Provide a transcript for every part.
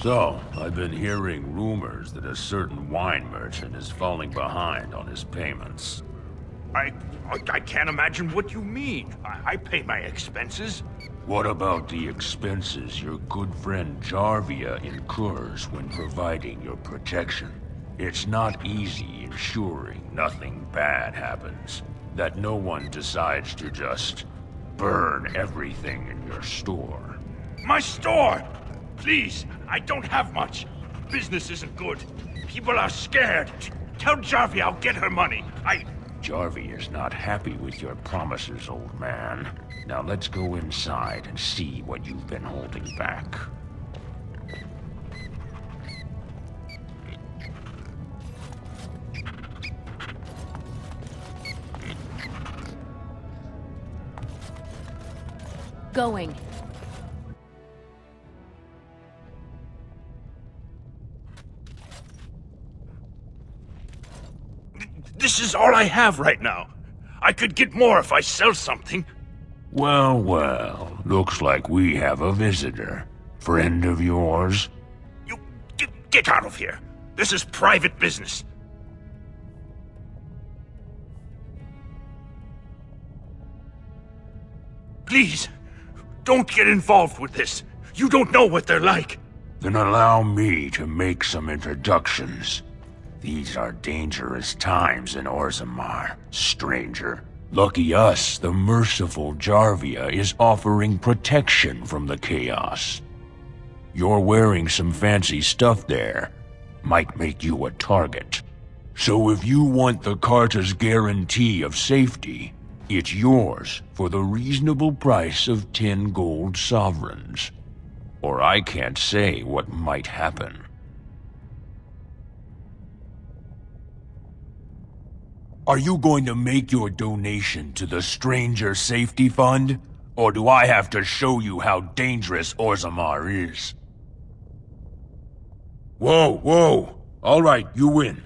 So, I've been hearing rumors that a certain wine merchant is falling behind on his payments. I, I can't imagine what you mean. I pay my expenses. What about the expenses your good friend Jarvia incurs when providing your protection? It's not easy ensuring nothing bad happens, that no one decides to just burn everything in your store. My store! Please, I don't have much. Business isn't good. People are scared. Tell Jarvie I'll get her money. Jarvie is not happy with your promises, old man. Now let's go inside and see what you've been holding back. Going. This is all I have right now. I could get more if I sell something. Well, well, looks like we have a visitor. Friend of yours? You get out of here. This is private business. Please, don't get involved with this. You don't know what they're like. Then allow me to make some introductions. These are dangerous times in Orzammar, stranger. Lucky us, the merciful Jarvia is offering protection from the chaos. You're wearing some fancy stuff there. Might make you a target. So if you want the Carta's guarantee of safety, it's yours for the reasonable price of 10 gold sovereigns. Or I can't say what might happen. Are you going to make your donation to the Stranger Safety Fund? Or do I have to show you how dangerous Orzammar is? Whoa, whoa! All right, you win.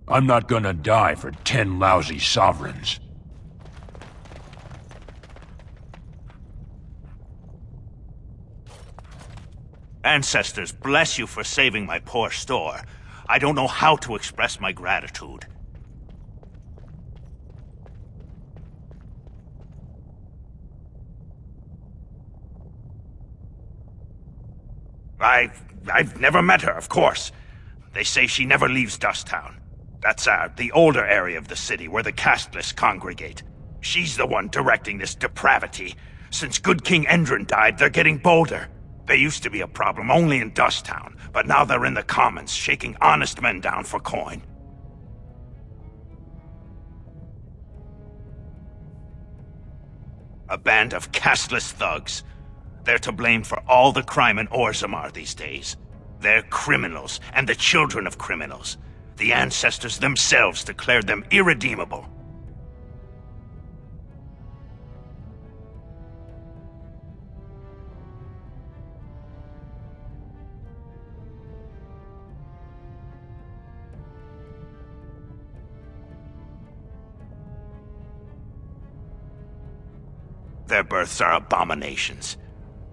I'm not gonna die for 10 lousy sovereigns. Ancestors, bless you for saving my poor store. I don't know how to express my gratitude. I've never met her, of course. They say she never leaves Dusttown. That's the older area of the city where the casteless congregate. She's the one directing this depravity. Since good King Endrin died, they're getting bolder. They used to be a problem only in Dusttown, but now they're in the commons, shaking honest men down for coin. A band of casteless thugs. They're to blame for all the crime in Orzammar these days. They're criminals, and the children of criminals. The ancestors themselves declared them irredeemable. Their births are abominations.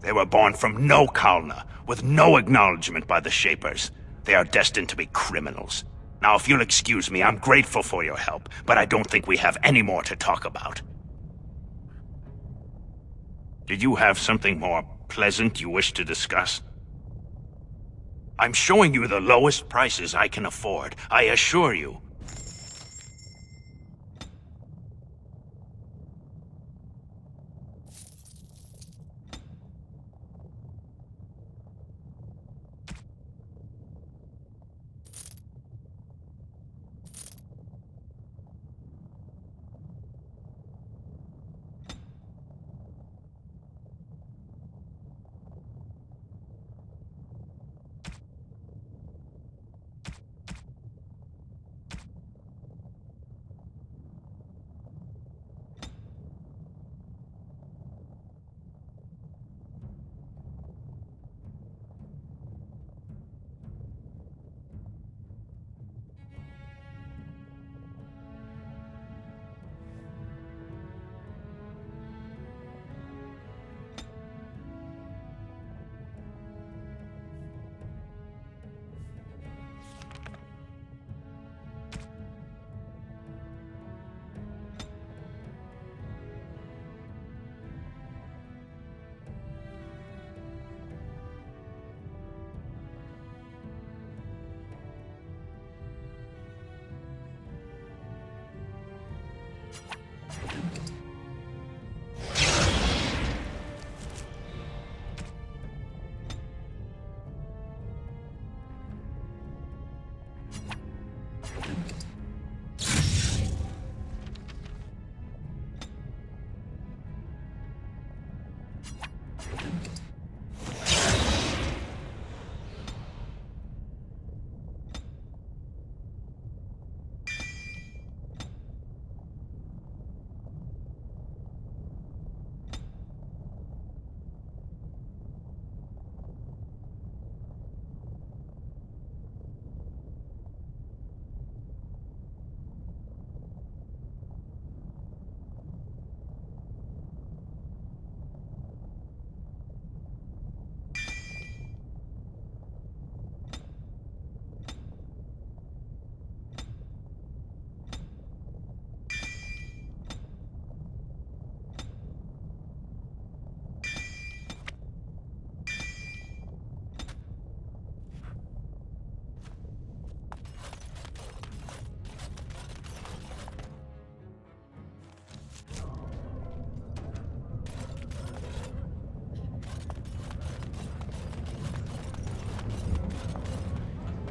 They were born from no Kalna, with no acknowledgement by the Shapers. They are destined to be criminals. Now, if you'll excuse me, I'm grateful for your help, but I don't think we have any more to talk about. Did you have something more pleasant you wish to discuss? I'm showing you the lowest prices I can afford, I assure you.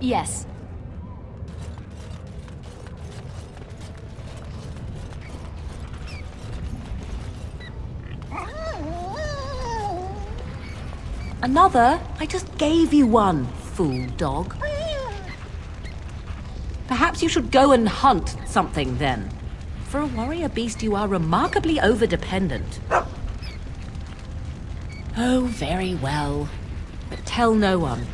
Yes. Another? I just gave you one, fool dog. Perhaps you should go and hunt something then. For a warrior beast, you are remarkably over-dependent. Oh, very well. But tell no one.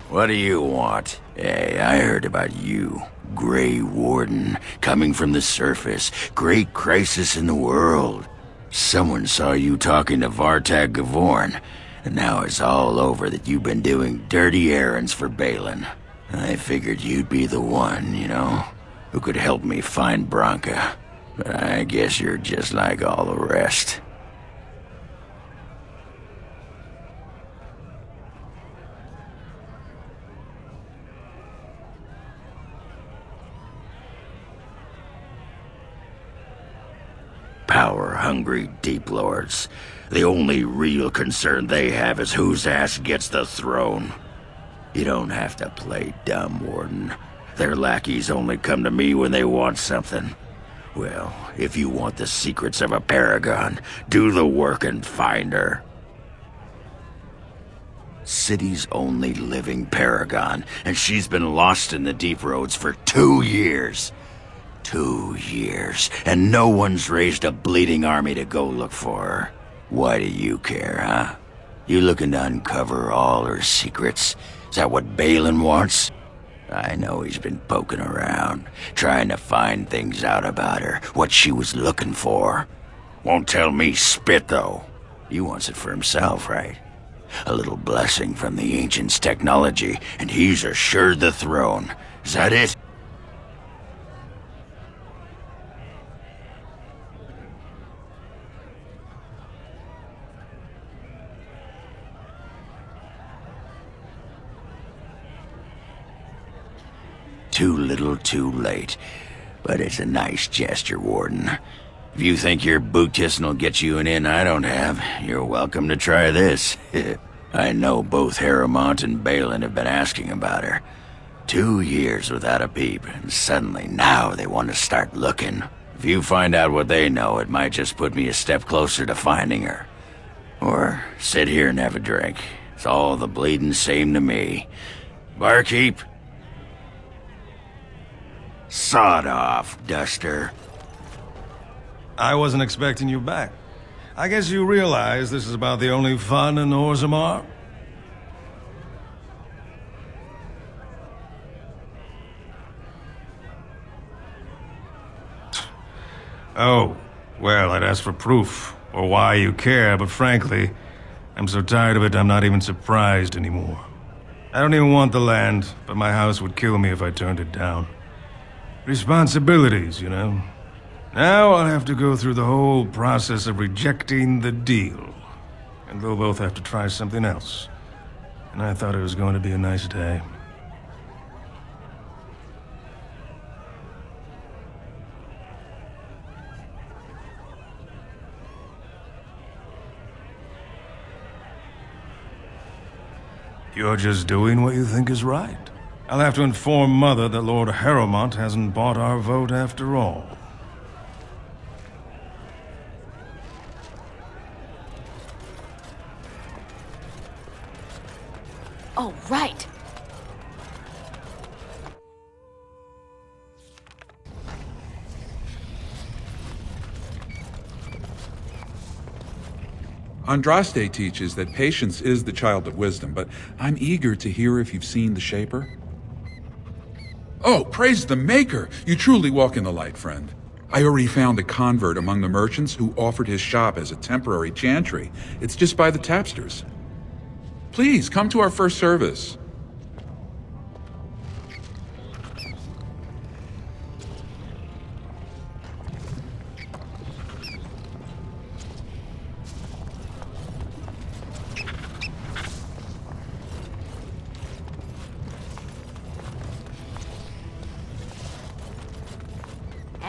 What do you want? Hey, I heard about you. Grey Warden, coming from the surface. Great crisis in the world. Someone saw you talking to Vartag Gavorn, and now it's all over that you've been doing dirty errands for Balin. I figured you'd be the one, you know, who could help me find Branka. But I guess you're just like all the rest. Power-hungry Deep Lords. The only real concern they have is whose ass gets the throne. You don't have to play dumb, Warden. Their lackeys only come to me when they want something. Well, if you want the secrets of a paragon, do the work and find her. City's only living paragon, and she's been lost in the deep roads for 2 years. 2 years, and no one's raised a bleeding army to go look for her. Why do you care, huh? You looking to uncover all her secrets? Is that what Balin wants? I know he's been poking around, trying to find things out about her, what she was looking for. Won't tell me spit, though. He wants it for himself, right? A little blessing from the Ancients' technology, and he's assured the throne. Is that it? Too little, too late. But it's a nice gesture, Warden. If you think your boot kissing will get you an in I don't have, you're welcome to try this. I know both Harrowmont and Balin have been asking about her. 2 years without a peep, and suddenly now they want to start looking. If you find out what they know, it might just put me a step closer to finding her. Or sit here and have a drink. It's all the bleeding same to me. Barkeep? Sod off, Duster. I wasn't expecting you back. I guess you realize this is about the only fun in Orzammar? Oh, well, I'd ask for proof, or why you care, but frankly, I'm so tired of it I'm not even surprised anymore. I don't even want the land, but my house would kill me if I turned it down. Responsibilities, you know. Now I'll have to go through the whole process of rejecting the deal. And they'll both have to try something else. And I thought it was going to be a nice day. You're just doing what you think is right. I'll have to inform Mother that Lord Harrowmont hasn't bought our vote after all. Oh, right. Andraste teaches that patience is the child of wisdom, but I'm eager to hear if you've seen the Shaper. Oh, praise the Maker! You truly walk in the light, friend. I already found a convert among the merchants who offered his shop as a temporary chantry. It's just by the tapsters. Please, come to our first service.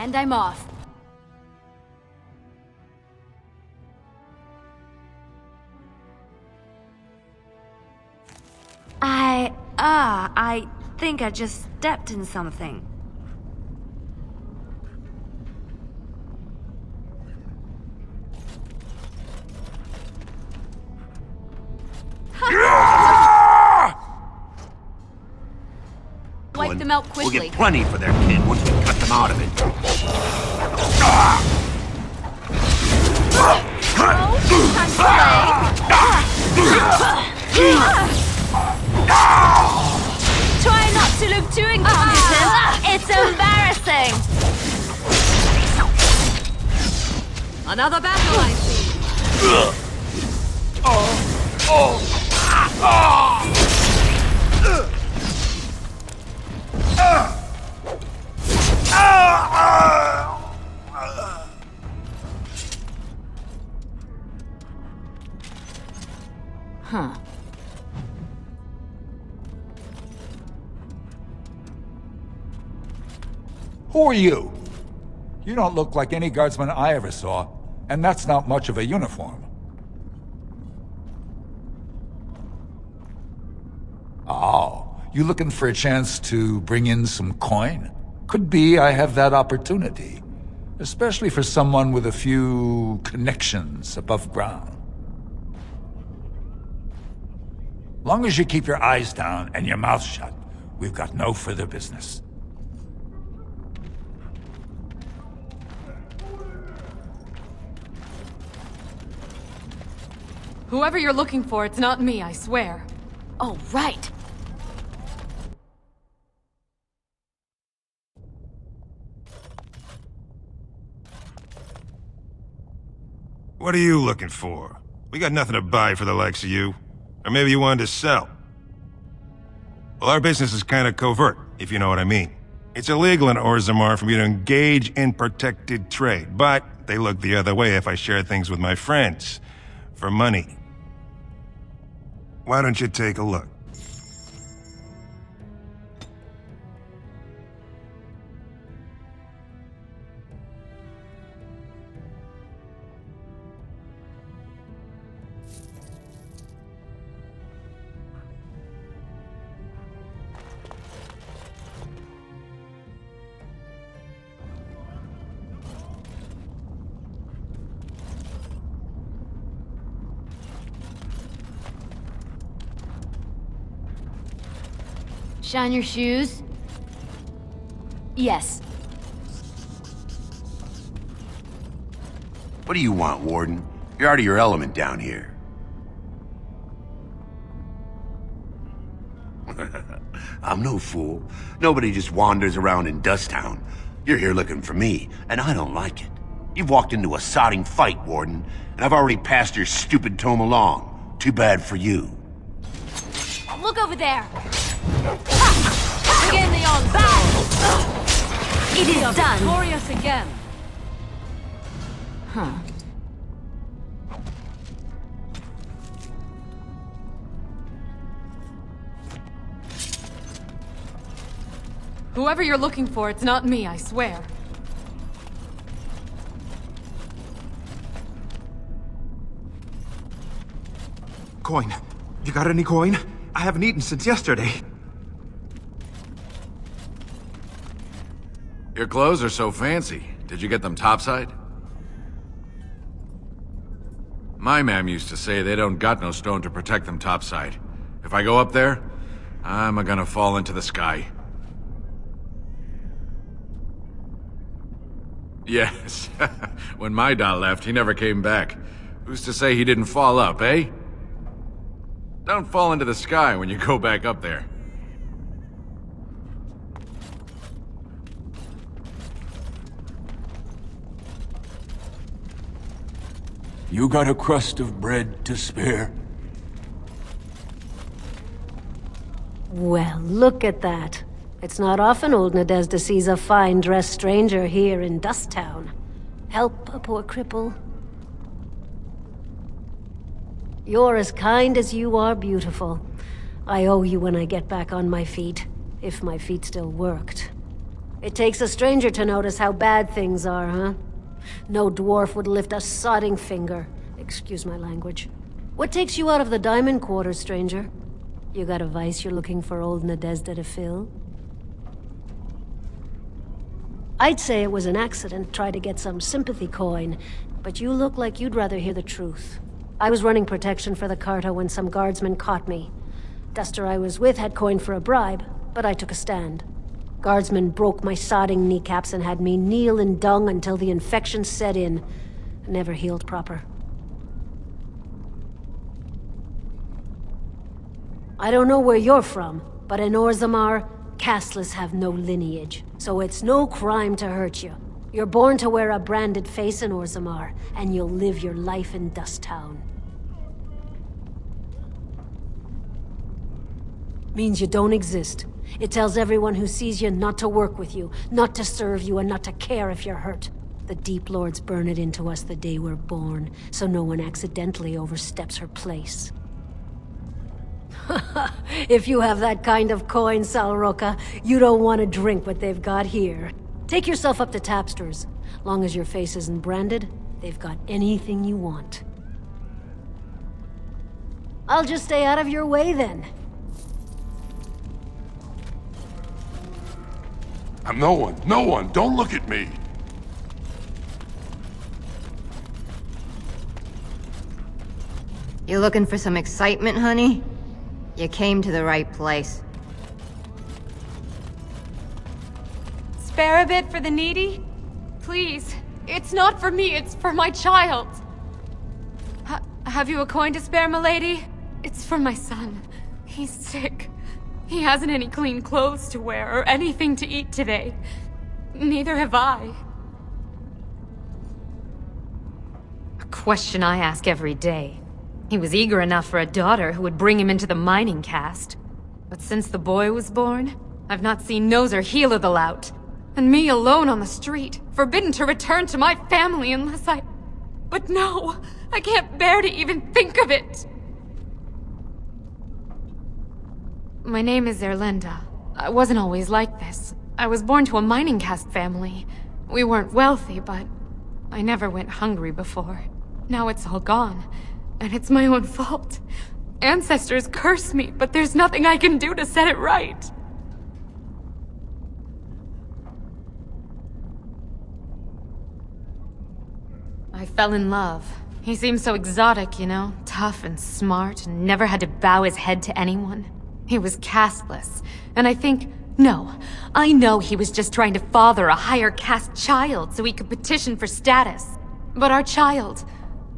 And I'm off. I think I just stepped in something. Wipe them out We'll quickly. get plenty for their kid once we cut them out of it. Try not to look too incompetent. It's embarrassing. Another battle, I see. Huh. Who are you? You don't look like any guardsman I ever saw, and that's not much of a uniform. Oh, you looking for a chance to bring in some coin? Could be I have that opportunity, especially for someone with a few connections above ground. Long as you keep your eyes down and your mouth shut, we've got no further business. Whoever you're looking for, it's not me, I swear. Oh, right. What are you looking for? We got nothing to buy for the likes of you. Or maybe you wanted to sell. Well, our business is kind of covert, if you know what I mean. It's illegal in Orzammar for me to engage in protected trade, but they look the other way if I share things with my friends. For money. Why don't you take a look? Shine your shoes? Yes. What do you want, Warden? You're out of your element down here. I'm no fool. Nobody just wanders around in Dusttown. You're here looking for me, and I don't like it. You've walked into a sodding fight, Warden, and I've already passed your stupid tome along. Too bad for you. Look over there! Ha! Begin the onslaught! It is done. Victorious again. Huh. Whoever you're looking for, it's not me, I swear. Coin. You got any coin? I haven't eaten since yesterday. Your clothes are so fancy. Did you get them topside? My mam used to say they don't got no stone to protect them topside. If I go up there, I'm gonna fall into the sky. Yes. When my dad left, he never came back. Who's to say he didn't fall up, eh? Don't fall into the sky when you go back up there. You got a crust of bread to spare? Well, look at that. It's not often old Nadezhda sees a fine-dressed stranger here in Dusttown. Help a poor cripple. You're as kind as you are beautiful. I owe you when I get back on my feet, if my feet still worked. It takes a stranger to notice how bad things are, huh? No dwarf would lift a sodding finger. Excuse my language. What takes you out of the Diamond Quarters, stranger? You got a vice you're looking for old Nadezhda to fill? I'd say it was an accident, try to get some sympathy coin, but you look like you'd rather hear the truth. I was running protection for the Carta when some guardsmen caught me. Duster I was with had coin for a bribe, but I took a stand. Guardsmen broke my sodding kneecaps and had me kneel in dung until the infection set in. Never healed proper. I don't know where you're from, but in Orzammar, casteless have no lineage, so it's no crime to hurt you. You're born to wear a branded face in Orzammar, and you'll live your life in Dusttown. Means you don't exist. It tells everyone who sees you not to work with you, not to serve you, and not to care if you're hurt. The Deep Lords burn it into us the day we're born, so no one accidentally oversteps her place. If you have that kind of coin, Salroka, you don't want to drink what they've got here. Take yourself up to Tapster's. Long as your face isn't branded, they've got anything you want. I'll just stay out of your way then. I'm no one, don't look at me! You looking for some excitement, honey? You came to the right place. Spare a bit for the needy? Please. It's not for me, it's for my child. Have you a coin to spare, milady? It's for my son. He's sick. He hasn't any clean clothes to wear or anything to eat today. Neither have I. A question I ask every day. He was eager enough for a daughter who would bring him into the mining caste. But since the boy was born, I've not seen nose or heel of the lout. And me alone on the street, forbidden to return to my family unless I... But no! I can't bear to even think of it! My name is Erlinda. I wasn't always like this. I was born to a mining caste family. We weren't wealthy, but I never went hungry before. Now it's all gone, and it's my own fault. Ancestors curse me, but there's nothing I can do to set it right. I fell in love. He seemed so exotic, you know? Tough and smart, and never had to bow his head to anyone. He was casteless, and I know he was just trying to father a higher caste child so he could petition for status. But our child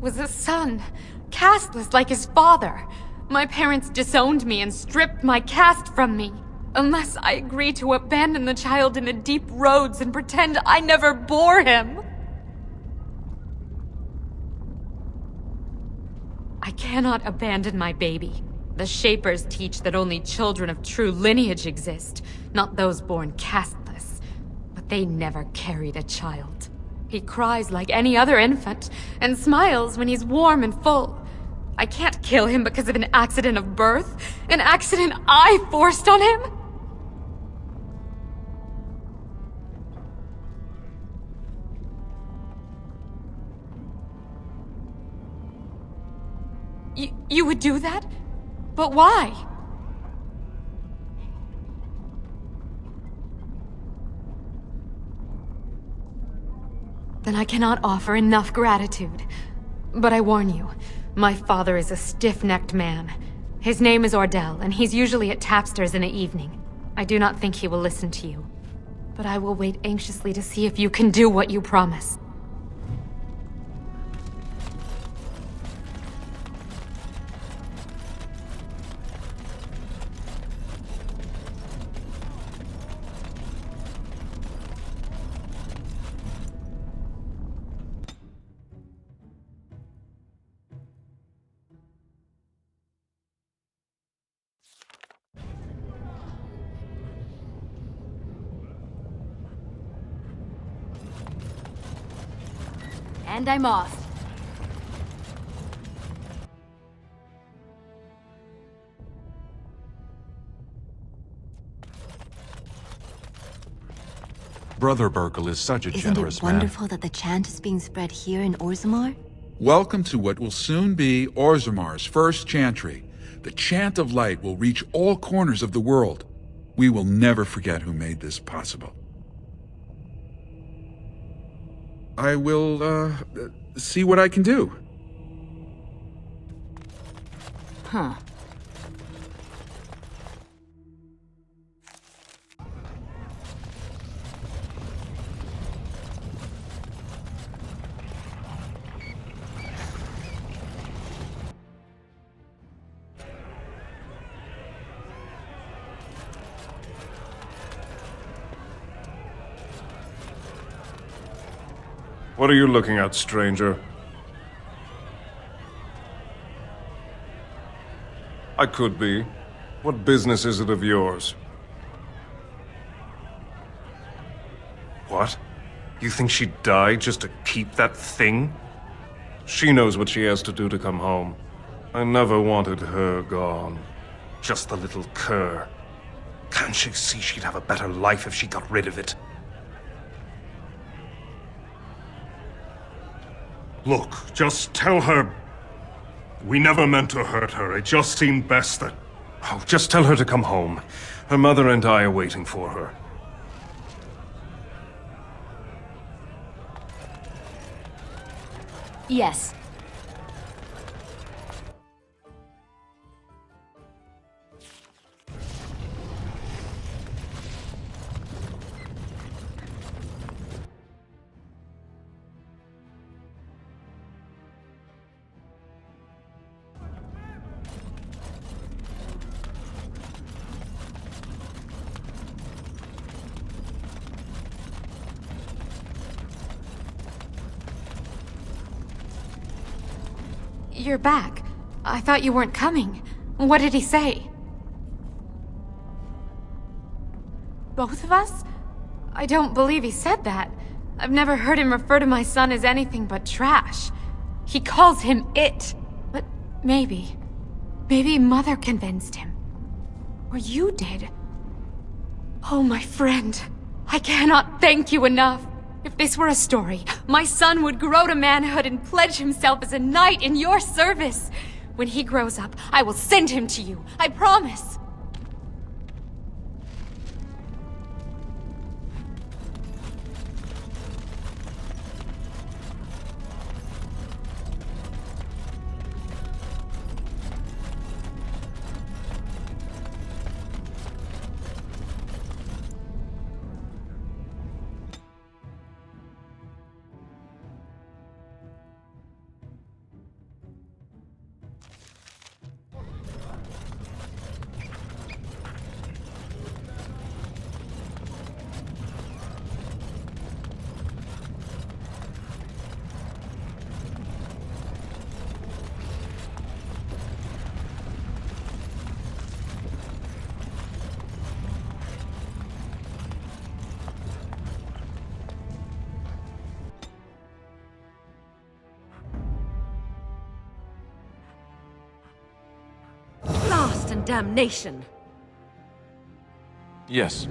was a son, casteless like his father. My parents disowned me and stripped my caste from me. Unless I agree to abandon the child in the deep roads and pretend I never bore him. I cannot abandon my baby. The Shapers teach that only children of true lineage exist, not those born casteless. But They never carried a child. He cries like any other infant, and smiles when he's warm and full. I can't kill him because of an accident of birth, an accident I forced on him! You would do that? But why? Then I cannot offer enough gratitude. But I warn you, my father is a stiff-necked man. His name is Ordell, and he's usually at tapsters in the evening. I do not think he will listen to you. But I will wait anxiously to see if you can do what you promise. And I'm off. Brother Burkle is such a generous man. Isn't it wonderful that the chant is being spread here in Orzammar? Welcome to what will soon be Orzammar's first chantry. The chant of light will reach all corners of the world. We will never forget who made this possible. I will, see what I can do. Huh. What are you looking at, stranger? I could be. What business is it of yours? What? You think she died just to keep that thing? She knows what she has to do to come home. I never wanted her gone. Just the little cur. Can't she see she'd have a better life if she got rid of it? Look, just tell her we never meant to hurt her. It just seemed best that... Oh, just tell her to come home. Her mother and I are waiting for her. Yes. You're back. I thought you weren't coming. What did he say? Both of us? I don't believe he said that. I've never heard him refer to my son as anything but trash. He calls him it. But maybe Mother convinced him. Or you did. Oh, my friend. I cannot thank you enough. If this were a story, my son would grow to manhood and pledge himself as a knight in your service. When he grows up, I will send him to you. I promise. and damnation. Yes.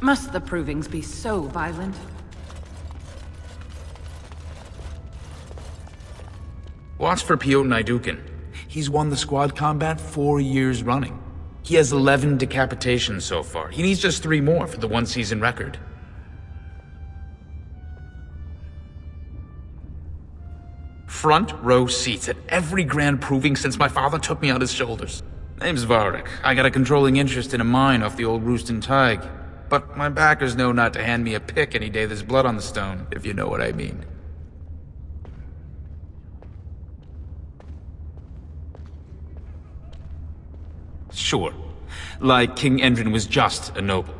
Must the provings be so violent? Watch for Piotr Naidukin. He's won the squad combat 4 years running. He has 11 decapitations so far. He needs just 3 more for the one-season record. Front row seats at every grand proving since my father took me on his shoulders. Name's Varric. I got a controlling interest in a mine off the old Roostin Tig. But my backers know not to hand me a pick any day there's blood on the stone, if you know what I mean. Sure. Like King Endrin was just a noble.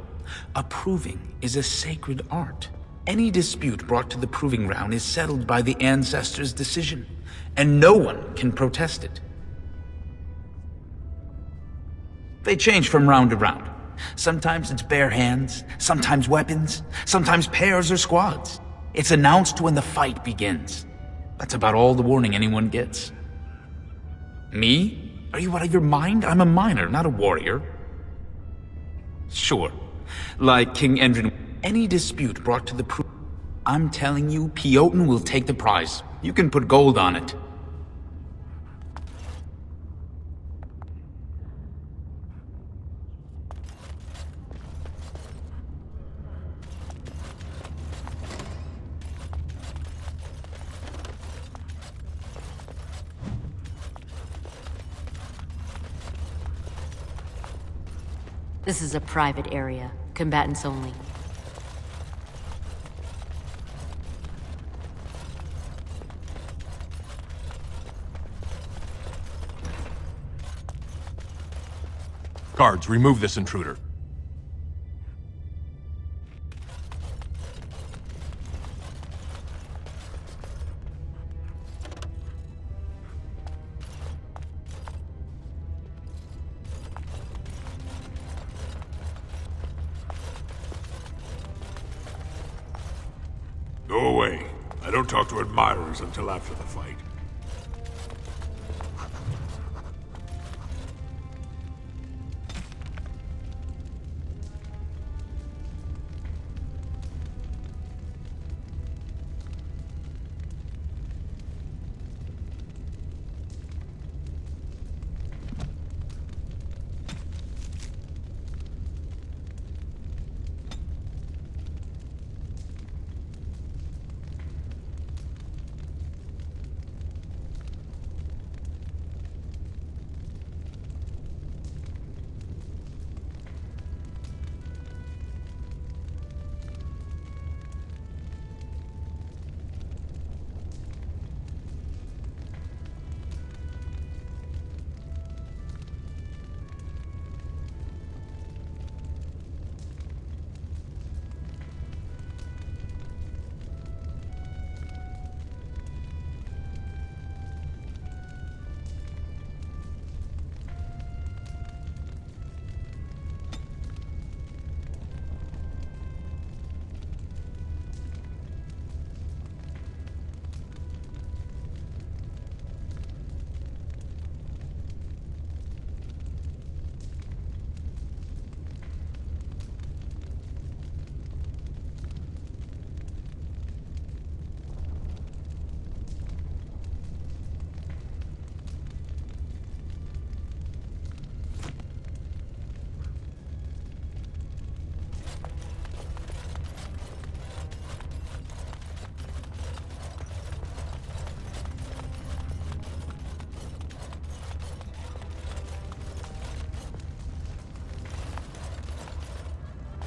A proving is a sacred art. Any dispute brought to the proving ground is settled by the ancestors' decision, and no one can protest it. They change from round to round. Sometimes it's bare hands, sometimes weapons, sometimes pairs or squads. It's announced when the fight begins. That's about all the warning anyone gets. Me? Are you out of your mind? I'm a miner, not a warrior. Sure. Like King Endrin, any dispute brought to the proof. I'm telling you, Piotr will take the prize. You can put gold on it. This is a private area. Combatants only. Guards, remove this intruder. Go away. I don't talk to admirers until after the fight.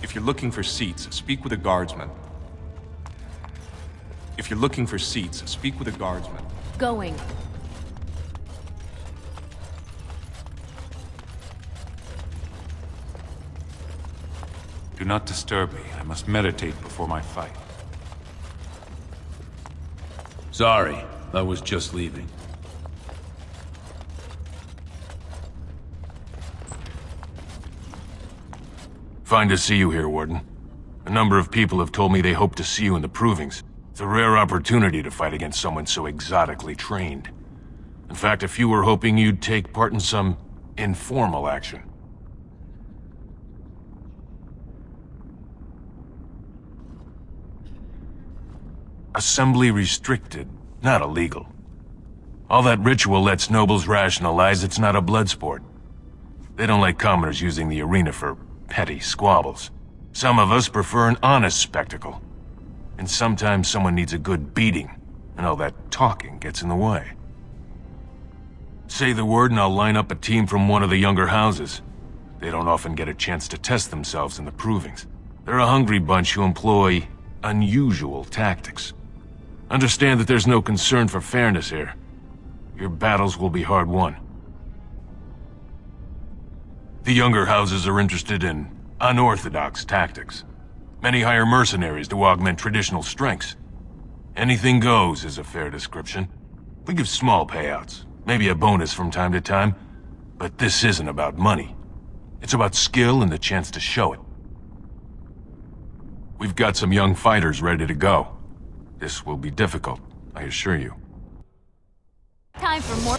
If you're looking for seats, speak with a guardsman. If you're looking for seats, speak with a guardsman. Going. Do not disturb me. I must meditate before my fight. Sorry, I was just leaving. Fine to see you here, Warden. A number of people have told me they hope to see you in the provings. It's a rare opportunity to fight against someone so exotically trained. In fact, a few were hoping you'd take part in some informal action. Assembly restricted, not illegal. All that ritual lets nobles rationalize it's not a blood sport. They don't like commoners using the arena for petty squabbles. Some of us prefer an honest spectacle. And sometimes someone needs a good beating, and all that talking gets in the way. Say the word and I'll line up a team from one of the younger houses. They don't often get a chance to test themselves in the provings. They're a hungry bunch who employ unusual tactics. Understand that there's no concern for fairness here. Your battles will be hard won. The younger houses are interested in unorthodox tactics. Many hire mercenaries to augment traditional strengths. Anything goes is a fair description. We give small payouts, maybe a bonus from time to time, but this isn't about money. It's about skill and the chance to show it. We've got some young fighters ready to go. This will be difficult, I assure you. Time for more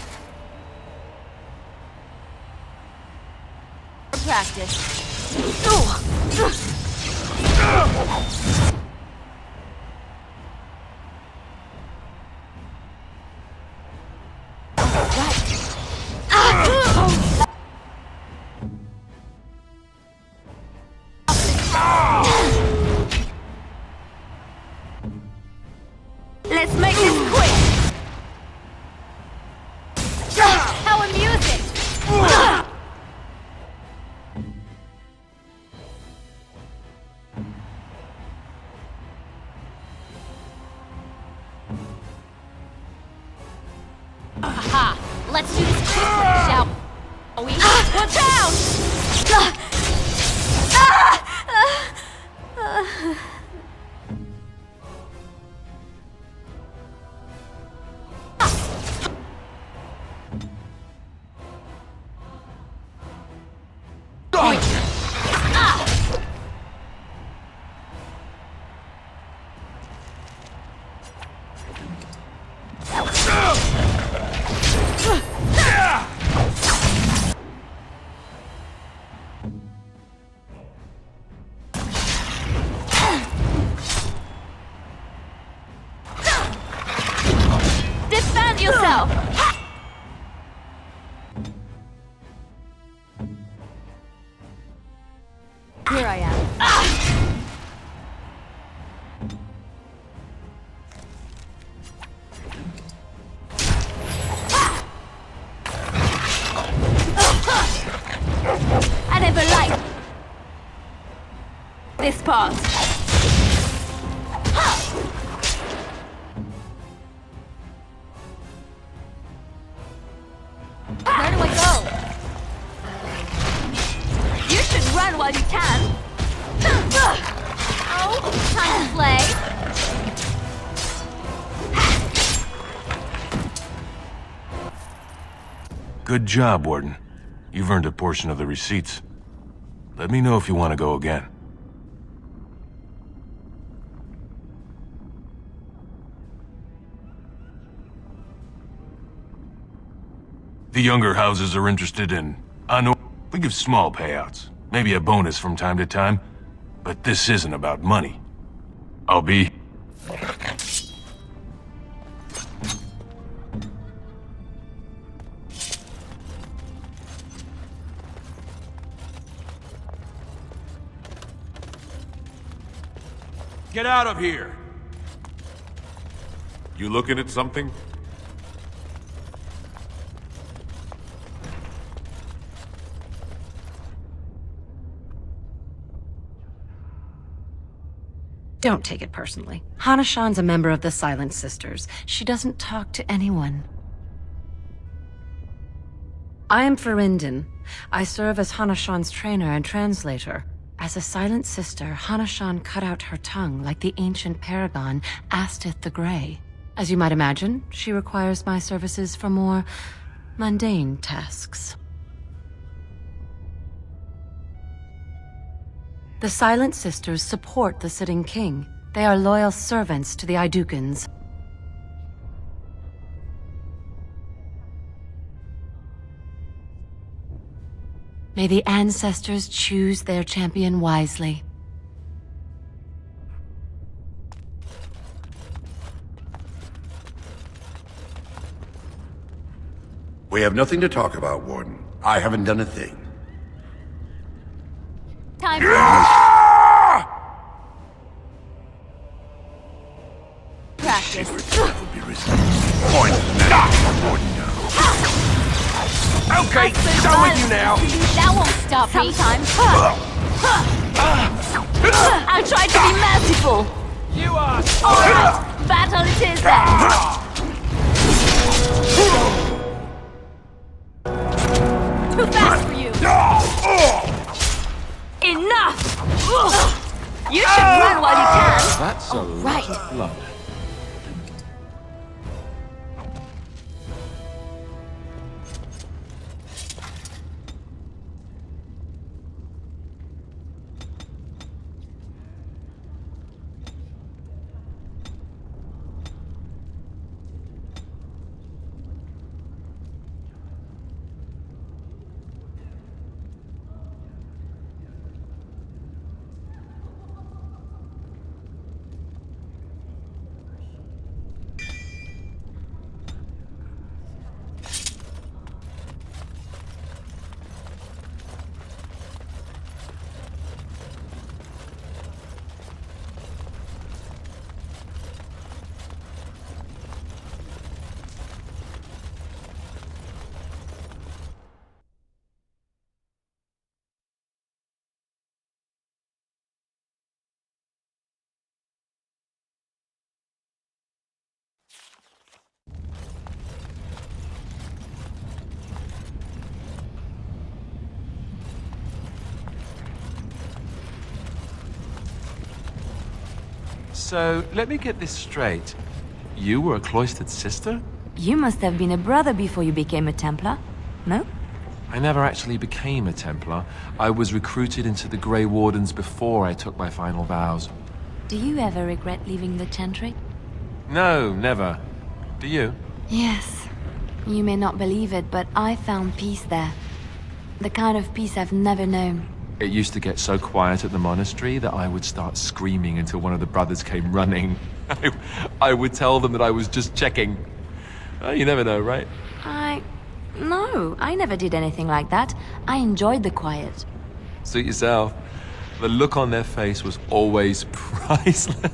practice. Let's make this quick. How amusing! Aha! Let's do this quickly, shall we? Watch out! Defend yourself! Here I am. I never liked this part. Where do I go? You should run while you can. Oh, time to play. Good job, Warden. You've earned a portion of the receipts. Let me know if you want to go again. The younger houses are interested in we give small payouts, maybe a bonus from time to time, but this isn't about money. I'll be... Get out of here! You looking at something? Don't take it personally. Hana-shan's a member of the Silent Sisters. She doesn't talk to anyone. I am Ferinden. I serve as Hana-shan's trainer and translator. As a Silent Sister, Hana-shan cut out her tongue like the ancient paragon Astith the Grey. As you might imagine, she requires my services for more mundane tasks. The Silent Sisters support the sitting king. They are loyal servants to the Idukans. May the ancestors choose their champion wisely. We have nothing to talk about, Warden. I haven't done a thing. Time practice. Okay, done with you now. That won't stop me. Sometimes. I'll try to be merciful. You are. All right, battle it is then. Too fast for you. Enough! You should run while you can. That's a lot of blood. So, let me get this straight. You were a cloistered sister? You must have been a brother before you became a Templar, no? I never actually became a Templar. I was recruited into the Grey Wardens before I took my final vows. Do you ever regret leaving the Chantry? No, never. Do you? Yes. You may not believe it, but I found peace there. The kind of peace I've never known. It used to get so quiet at the monastery that I would start screaming until one of the brothers came running. I would tell them that I was just checking. Oh, you never know, right? No, I never did anything like that. I enjoyed the quiet. Suit yourself. The look on their face was always priceless.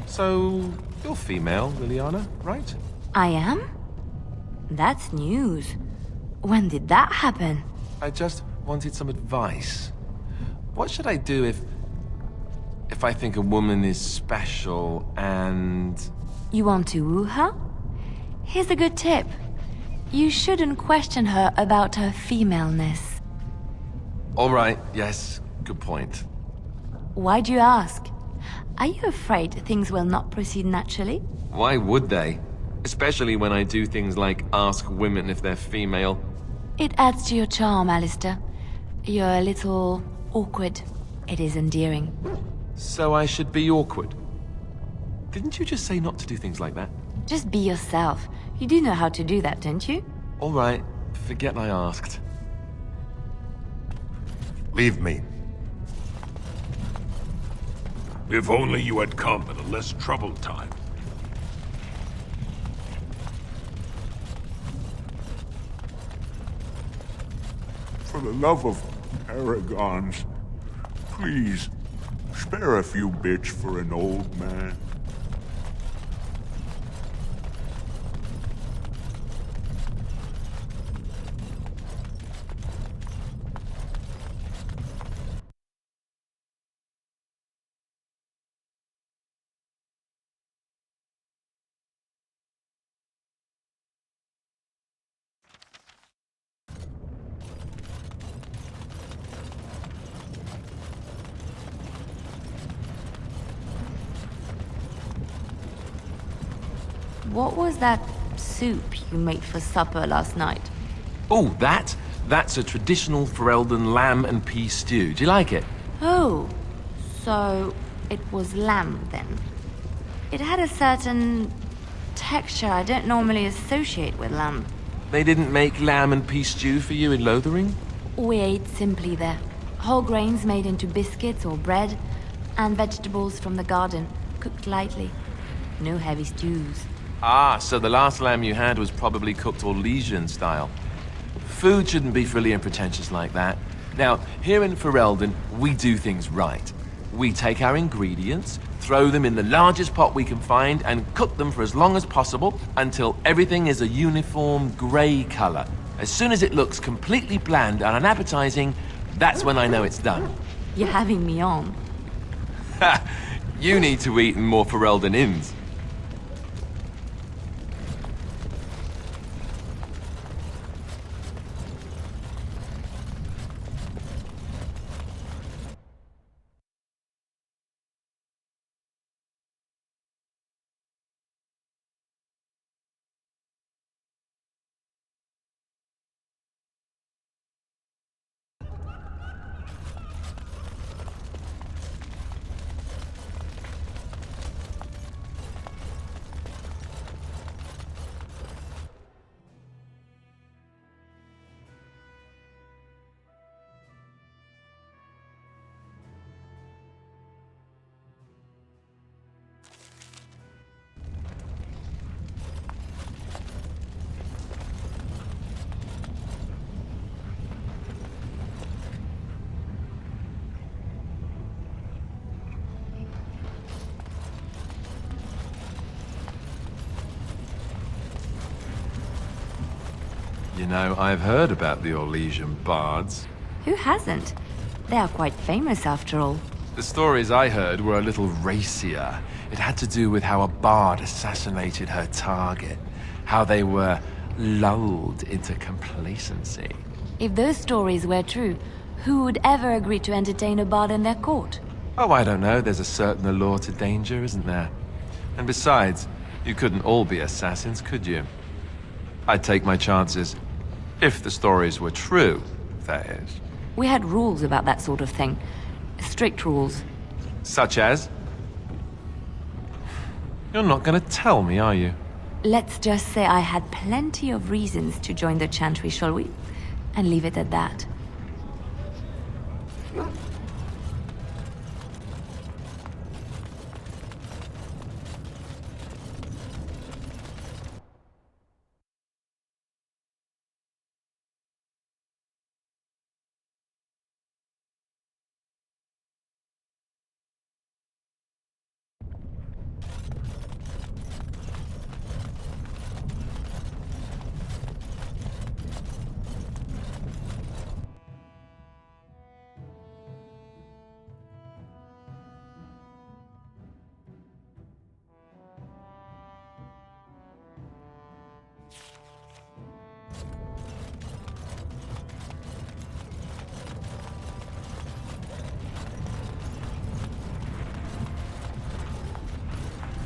So, you're female, Liliana, right? I am? That's news. When did that happen? I just wanted some advice. What should I do if I think a woman is special and... You want to woo her? Here's a good tip. You shouldn't question her about her femaleness. All right, yes, good point. Why'd you ask? Are you afraid things will not proceed naturally? Why would they? Especially when I do things like ask women if they're female. It adds to your charm, Alistair. You're a little awkward. It is endearing. So I should be awkward? Didn't you just say not to do things like that? Just be yourself. You do know how to do that, don't you? All right, forget I asked. Leave me. If only you had come at a less troubled time. For the love of paragons, please, spare a few bits for an old man. What was that soup you made for supper last night? Oh, that's a traditional Ferelden lamb and pea stew. Do you like it? Oh, so it was lamb then. It had a certain texture I don't normally associate with lamb. They didn't make lamb and pea stew for you in Lothering? We ate simply there. Whole grains made into biscuits or bread, and vegetables from the garden, cooked lightly. No heavy stews. Ah, so the last lamb you had was probably cooked Orlesian style. Food shouldn't be frilly and pretentious like that. Now, here in Ferelden, we do things right. We take our ingredients, throw them in the largest pot we can find, and cook them for as long as possible until everything is a uniform grey color. As soon as it looks completely bland and unappetizing, that's when I know it's done. You're having me on. Ha! You need to eat in more Ferelden inns. You know, I've heard about the Orlesian bards. Who hasn't? They are quite famous after all. The stories I heard were a little racier. It had to do with how a bard assassinated her target, how they were lulled into complacency. If those stories were true, who would ever agree to entertain a bard in their court? Oh, I don't know. There's a certain allure to danger, isn't there? And besides, you couldn't all be assassins, could you? I'd take my chances. If the stories were true, that is. We had rules about that sort of thing. Strict rules. Such as? You're not gonna tell me, are you? Let's just say I had plenty of reasons to join the Chantry, shall we? And leave it at that.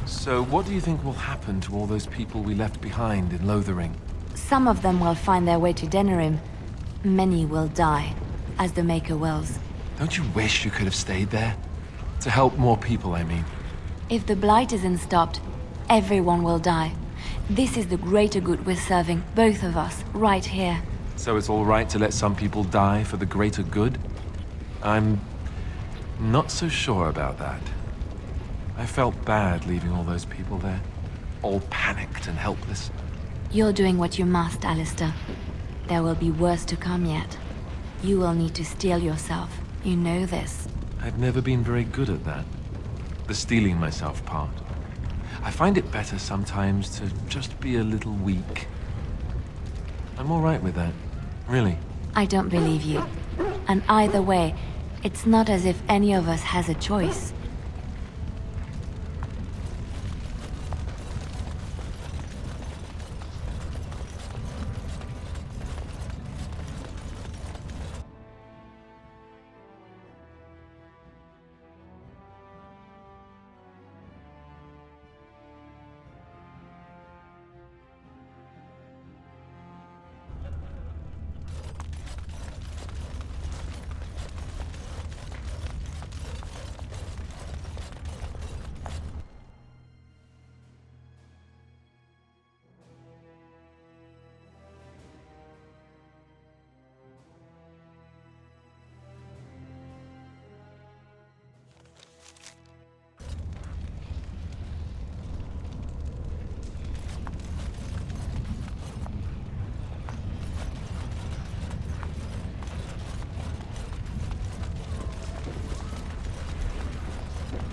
So what do you think will happen to all those people we left behind in Lothering? Some of them will find their way to Denerim. Many will die, as the Maker wills. Don't you wish you could have stayed there? To help more people, I mean. If the Blight isn't stopped, everyone will die. This is the greater good we're serving, both of us, right here. So it's all right to let some people die for the greater good? I'm not so sure about that. I felt bad leaving all those people there, all panicked and helpless. You're doing what you must, Alistair. There will be worse to come yet. You will need to steel yourself. You know this. I've never been very good at that. The steeling myself part. I find it better sometimes to just be a little weak. I'm all right with that, really. I don't believe you. And either way, it's not as if any of us has a choice.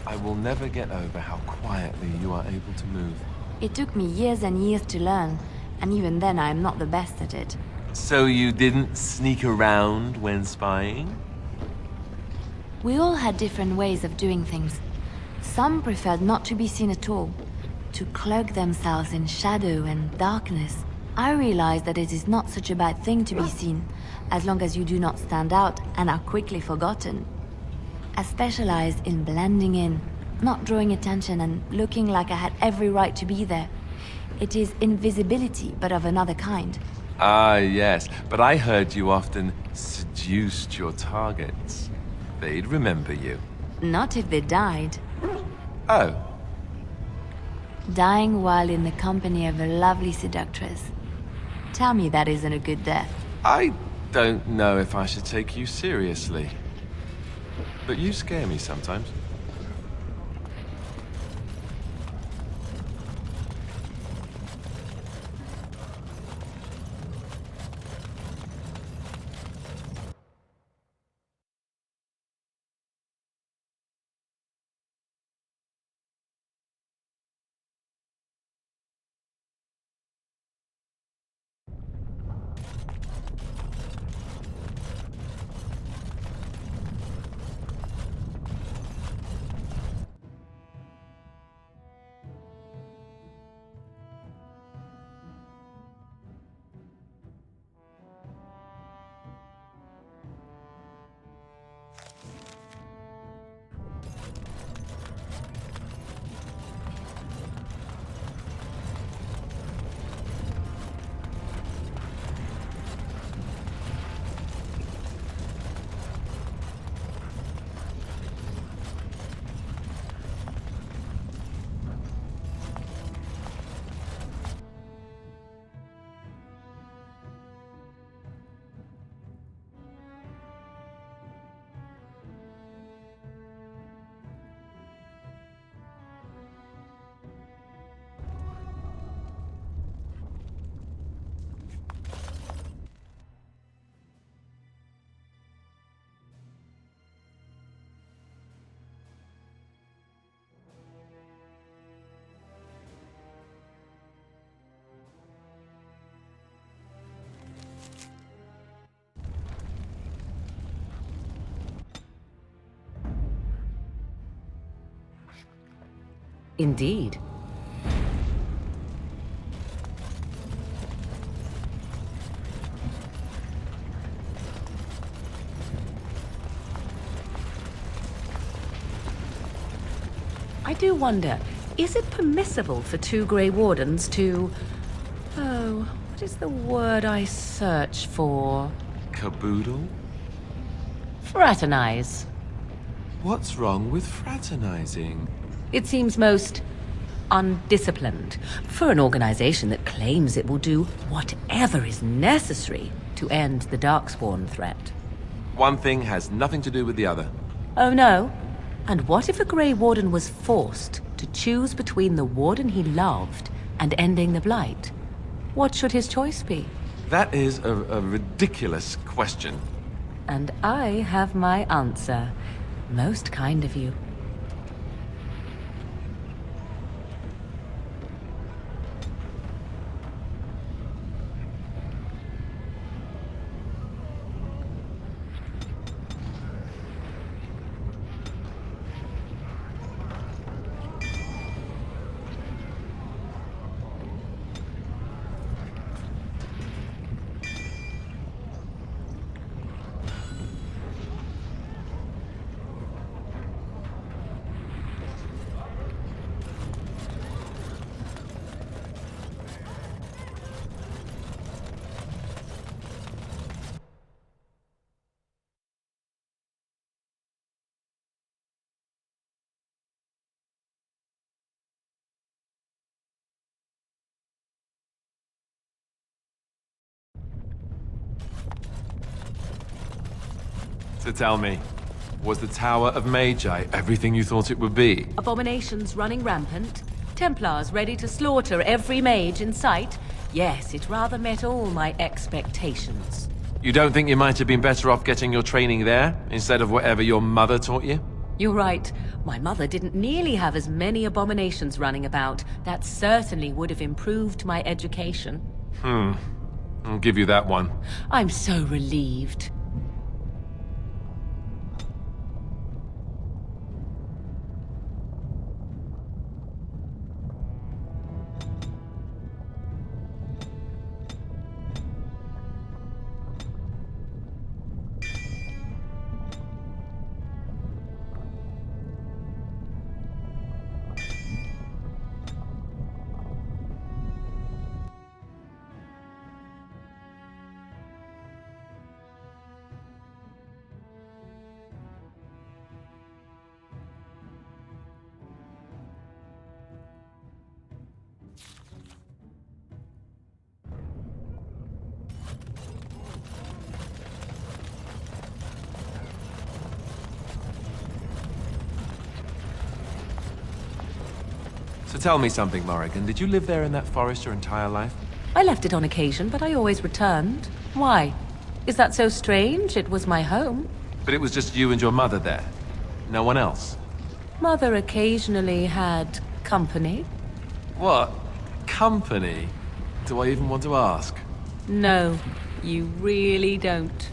I will never get over how quietly you are able to move. It took me years and years to learn, and even then I am not the best at it. So you didn't sneak around when spying? We all had different ways of doing things. Some preferred not to be seen at all, to cloak themselves in shadow and darkness. I realized that it is not such a bad thing to be seen, as long as you do not stand out and are quickly forgotten. I specialized in blending in, not drawing attention and looking like I had every right to be there. It is invisibility, but of another kind. Ah, yes, but I heard you often seduced your targets. They'd remember you. Not if they died. Oh. Dying while in the company of a lovely seductress. Tell me that isn't a good death. I don't know if I should take you seriously. But you scare me sometimes. Indeed. I do wonder, is it permissible for two Grey Wardens to... Oh, what is the word I search for? Caboodle? Fraternize. What's wrong with fraternizing? It seems most undisciplined for an organization that claims it will do whatever is necessary to end the Darkspawn threat. One thing has nothing to do with the other. Oh no? And what if a Grey Warden was forced to choose between the Warden he loved and ending the Blight? What should his choice be? That is a ridiculous question. And I have my answer. Most kind of you. So tell me, was the Tower of Magi everything you thought it would be? Abominations running rampant? Templars ready to slaughter every mage in sight? Yes, it rather met all my expectations. You don't think you might have been better off getting your training there, instead of whatever your mother taught you? You're right. My mother didn't nearly have as many abominations running about. That certainly would have improved my education. I'll give you that one. I'm so relieved. So tell me something, Morrigan. Did you live there in that forest your entire life? I left it on occasion, but I always returned. Why? Is that so strange? It was my home. But it was just you and your mother there? No one else? Mother occasionally had company. What? Company? Do I even want to ask? No, you really don't.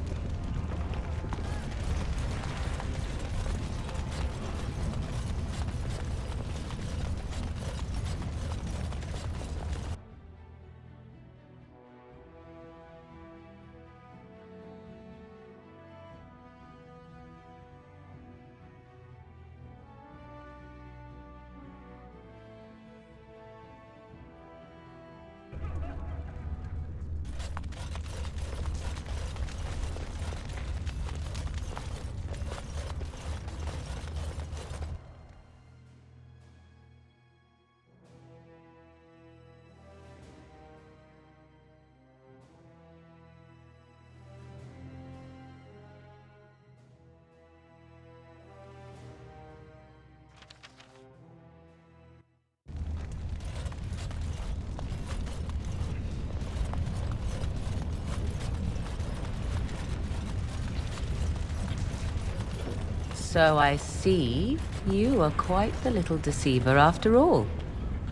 So I see you are quite the little deceiver after all.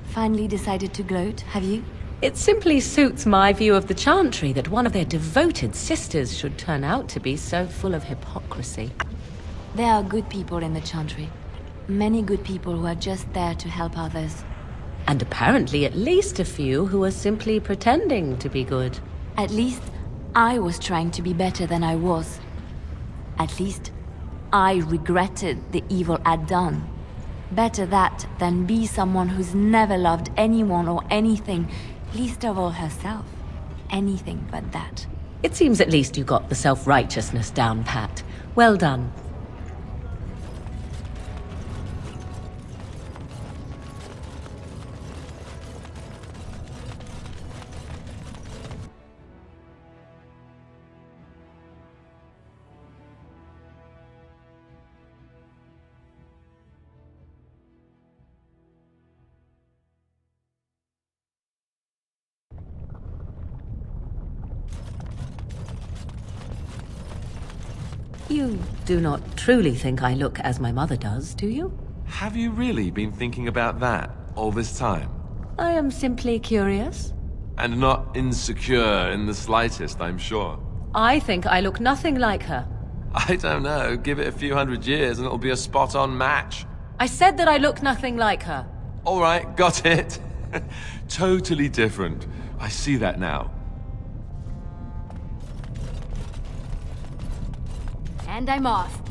Finally decided to gloat, have you? It simply suits my view of the Chantry that one of their devoted sisters should turn out to be so full of hypocrisy. There are good people in the Chantry. Many good people who are just there to help others. And apparently at least a few who are simply pretending to be good. At least I was trying to be better than I was. At least I regretted the evil I'd done. Better that than be someone who's never loved anyone or anything, least of all herself. Anything but that. It seems at least you got the self-righteousness down pat. Well done. You do not truly think I look as my mother does, do you? Have you really been thinking about that all this time? I am simply curious. And not insecure in the slightest, I'm sure. I think I look nothing like her. I don't know. Give it a few hundred years and it'll be a spot-on match. I said that I look nothing like her. All right, got it. Totally different. I see that now. And I'm off.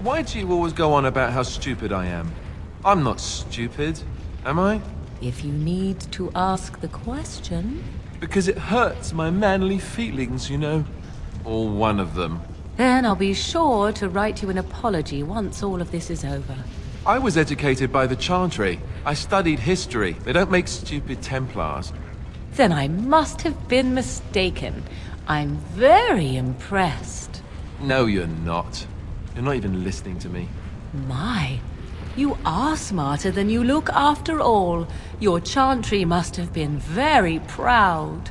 Why do you always go on about how stupid I am? I'm not stupid, am I? If you need to ask the question... Because it hurts my manly feelings, you know. Or one of them. Then I'll be sure to write you an apology once all of this is over. I was educated by the Chantry. I studied history. They don't make stupid Templars. Then I must have been mistaken. I'm very impressed. No, you're not. You're not even listening to me. My, you are smarter than you look after all. Your Chantry must have been very proud.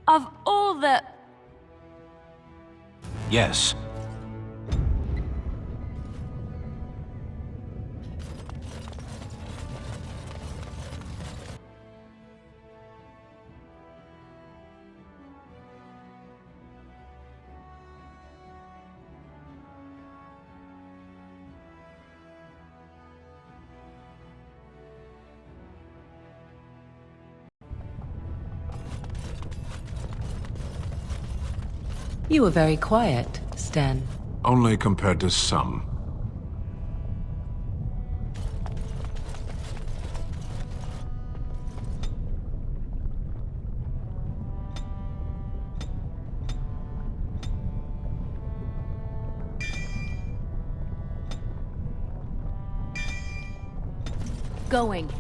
Of all the... Yes. You were very quiet, Stan. Only compared to some. Going.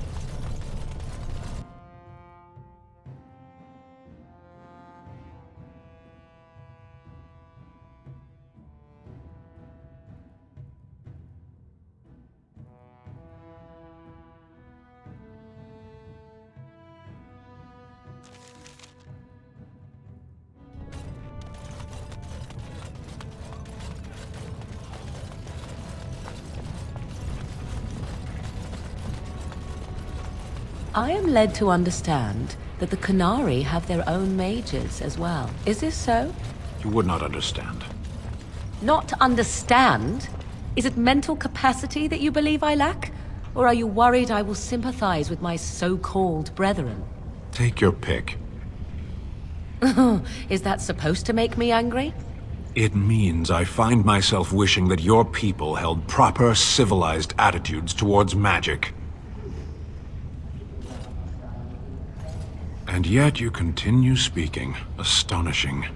I am led to understand that the Canary have their own mages as well. Is this so? You would not understand. Not understand? Is it mental capacity that you believe I lack? Or are you worried I will sympathize with my so-called brethren? Take your pick. Is that supposed to make me angry? It means I find myself wishing that your people held proper, civilized attitudes towards magic. And yet you continue speaking. Astonishing.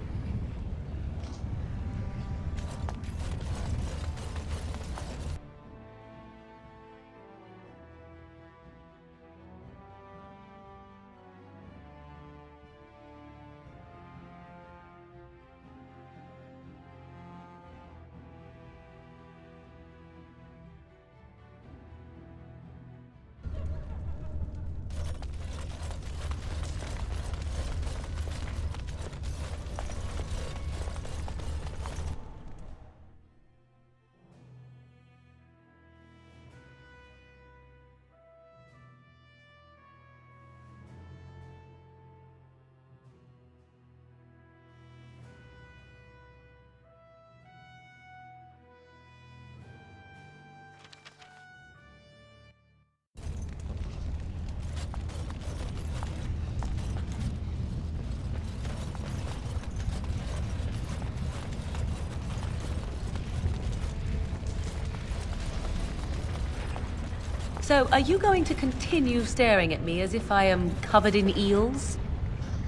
So, are you going to continue staring at me as if I am covered in eels?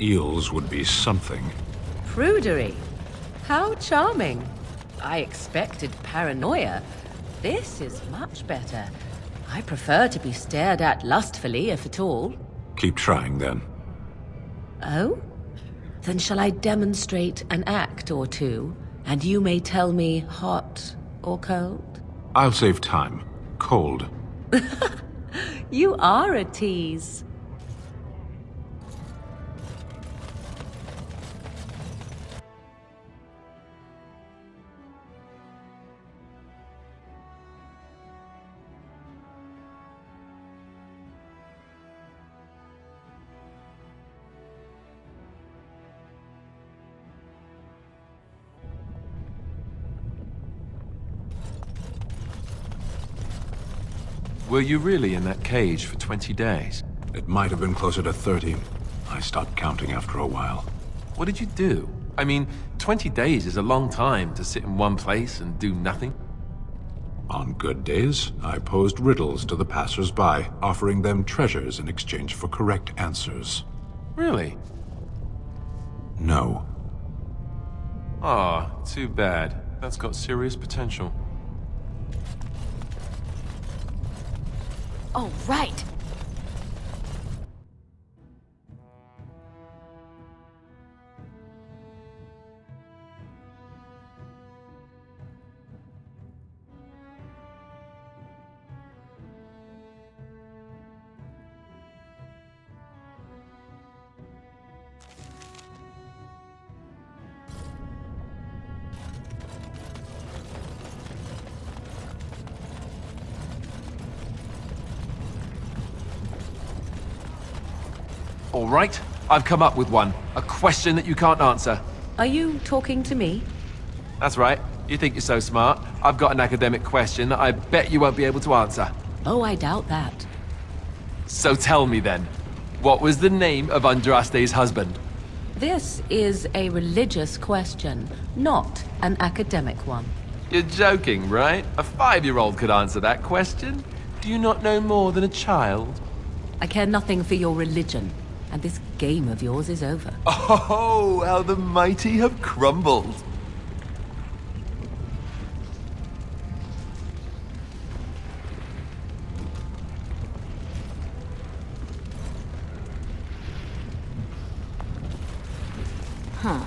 Eels would be something. Prudery. How charming. I expected paranoia. This is much better. I prefer to be stared at lustfully, if at all. Keep trying, then. Oh? Then shall I demonstrate an act or two, and you may tell me hot or cold? I'll save time. Cold. You are a tease. Were you really in that cage for 20 days? It might have been closer to 30. I stopped counting after a while. What did you do? I mean, 20 days is a long time to sit in one place and do nothing. On good days, I posed riddles to the passers-by, offering them treasures in exchange for correct answers. Really? No. Ah, too bad. That's got serious potential. Oh, right. All right, I've come up with one. A question that you can't answer. Are you talking to me? That's right. You think you're so smart. I've got an academic question that I bet you won't be able to answer. Oh, I doubt that. So tell me then, what was the name of Andraste's husband? This is a religious question, not an academic one. You're joking, right? A 5-year-old could answer that question. Do you not know more than a child? I care nothing for your religion, and this game of yours is over. Oh, how the mighty have crumbled. Huh.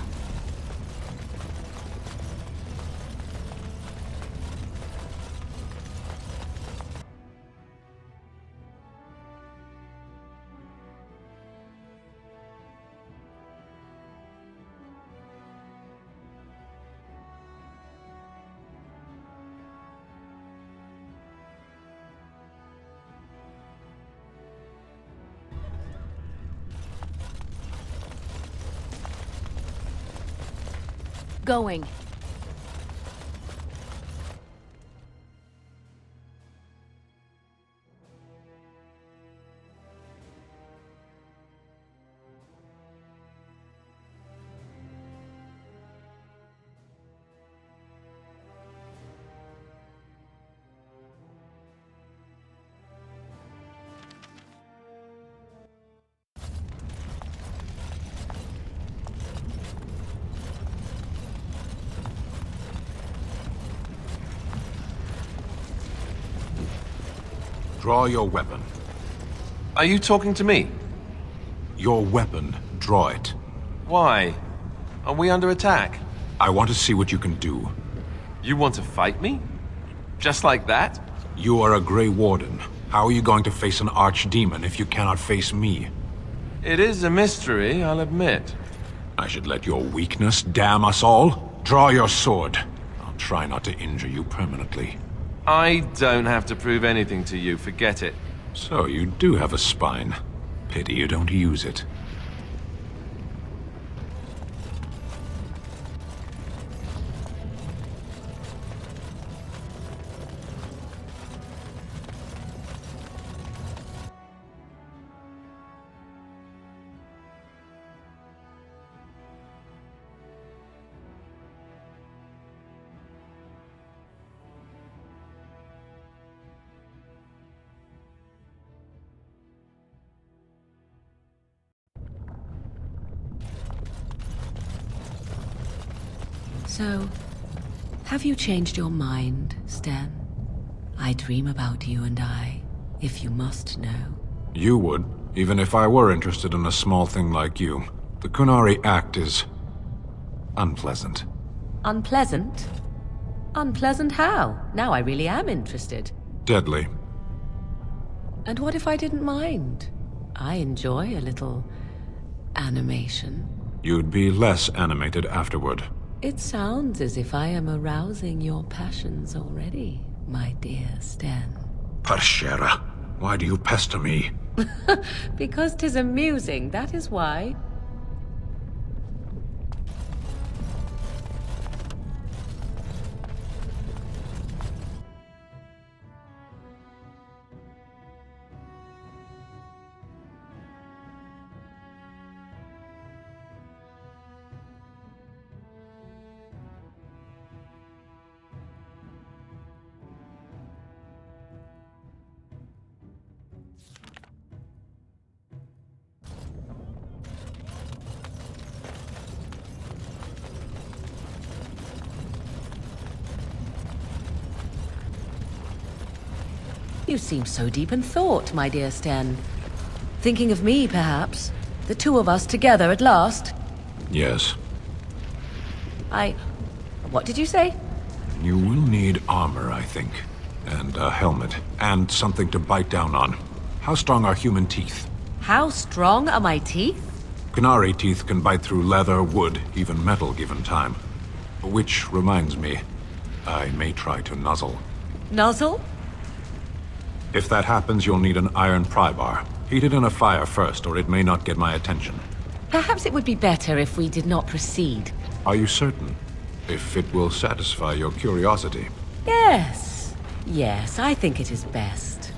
Going. Draw your weapon. Are you talking to me? Your weapon. Draw it. Why? Are we under attack? I want to see what you can do. You want to fight me? Just like that? You are a Grey Warden. How are you going to face an archdemon if you cannot face me? It is a mystery, I'll admit. I should let your weakness damn us all? Draw your sword. I'll try not to injure you permanently. I don't have to prove anything to you, forget it. So you do have a spine. Pity you don't use it. So, have you changed your mind, Sten? I dream about you and I, if you must know. You would, even if I were interested in a small thing like you. The Kunari Act is... unpleasant. Unpleasant? Unpleasant how? Now I really am interested. Deadly. And what if I didn't mind? I enjoy a little... animation. You'd be less animated afterward. It sounds as if I am arousing your passions already, my dear Sten. Parshera, why do you pester me? Because 'tis amusing, that is why. You seem so deep in thought, my dear Sten. Thinking of me, perhaps? The two of us together at last? Yes. What did you say? You will need armor, I think. And a helmet. And something to bite down on. How strong are human teeth? How strong are my teeth? Kunari teeth can bite through leather, wood, even metal given time. Which reminds me, I may try to nuzzle. Nuzzle? If that happens, you'll need an iron pry bar. Heat it in a fire first, or it may not get my attention. Perhaps it would be better if we did not proceed. Are you certain? If it will satisfy your curiosity. Yes. Yes, I think it is best.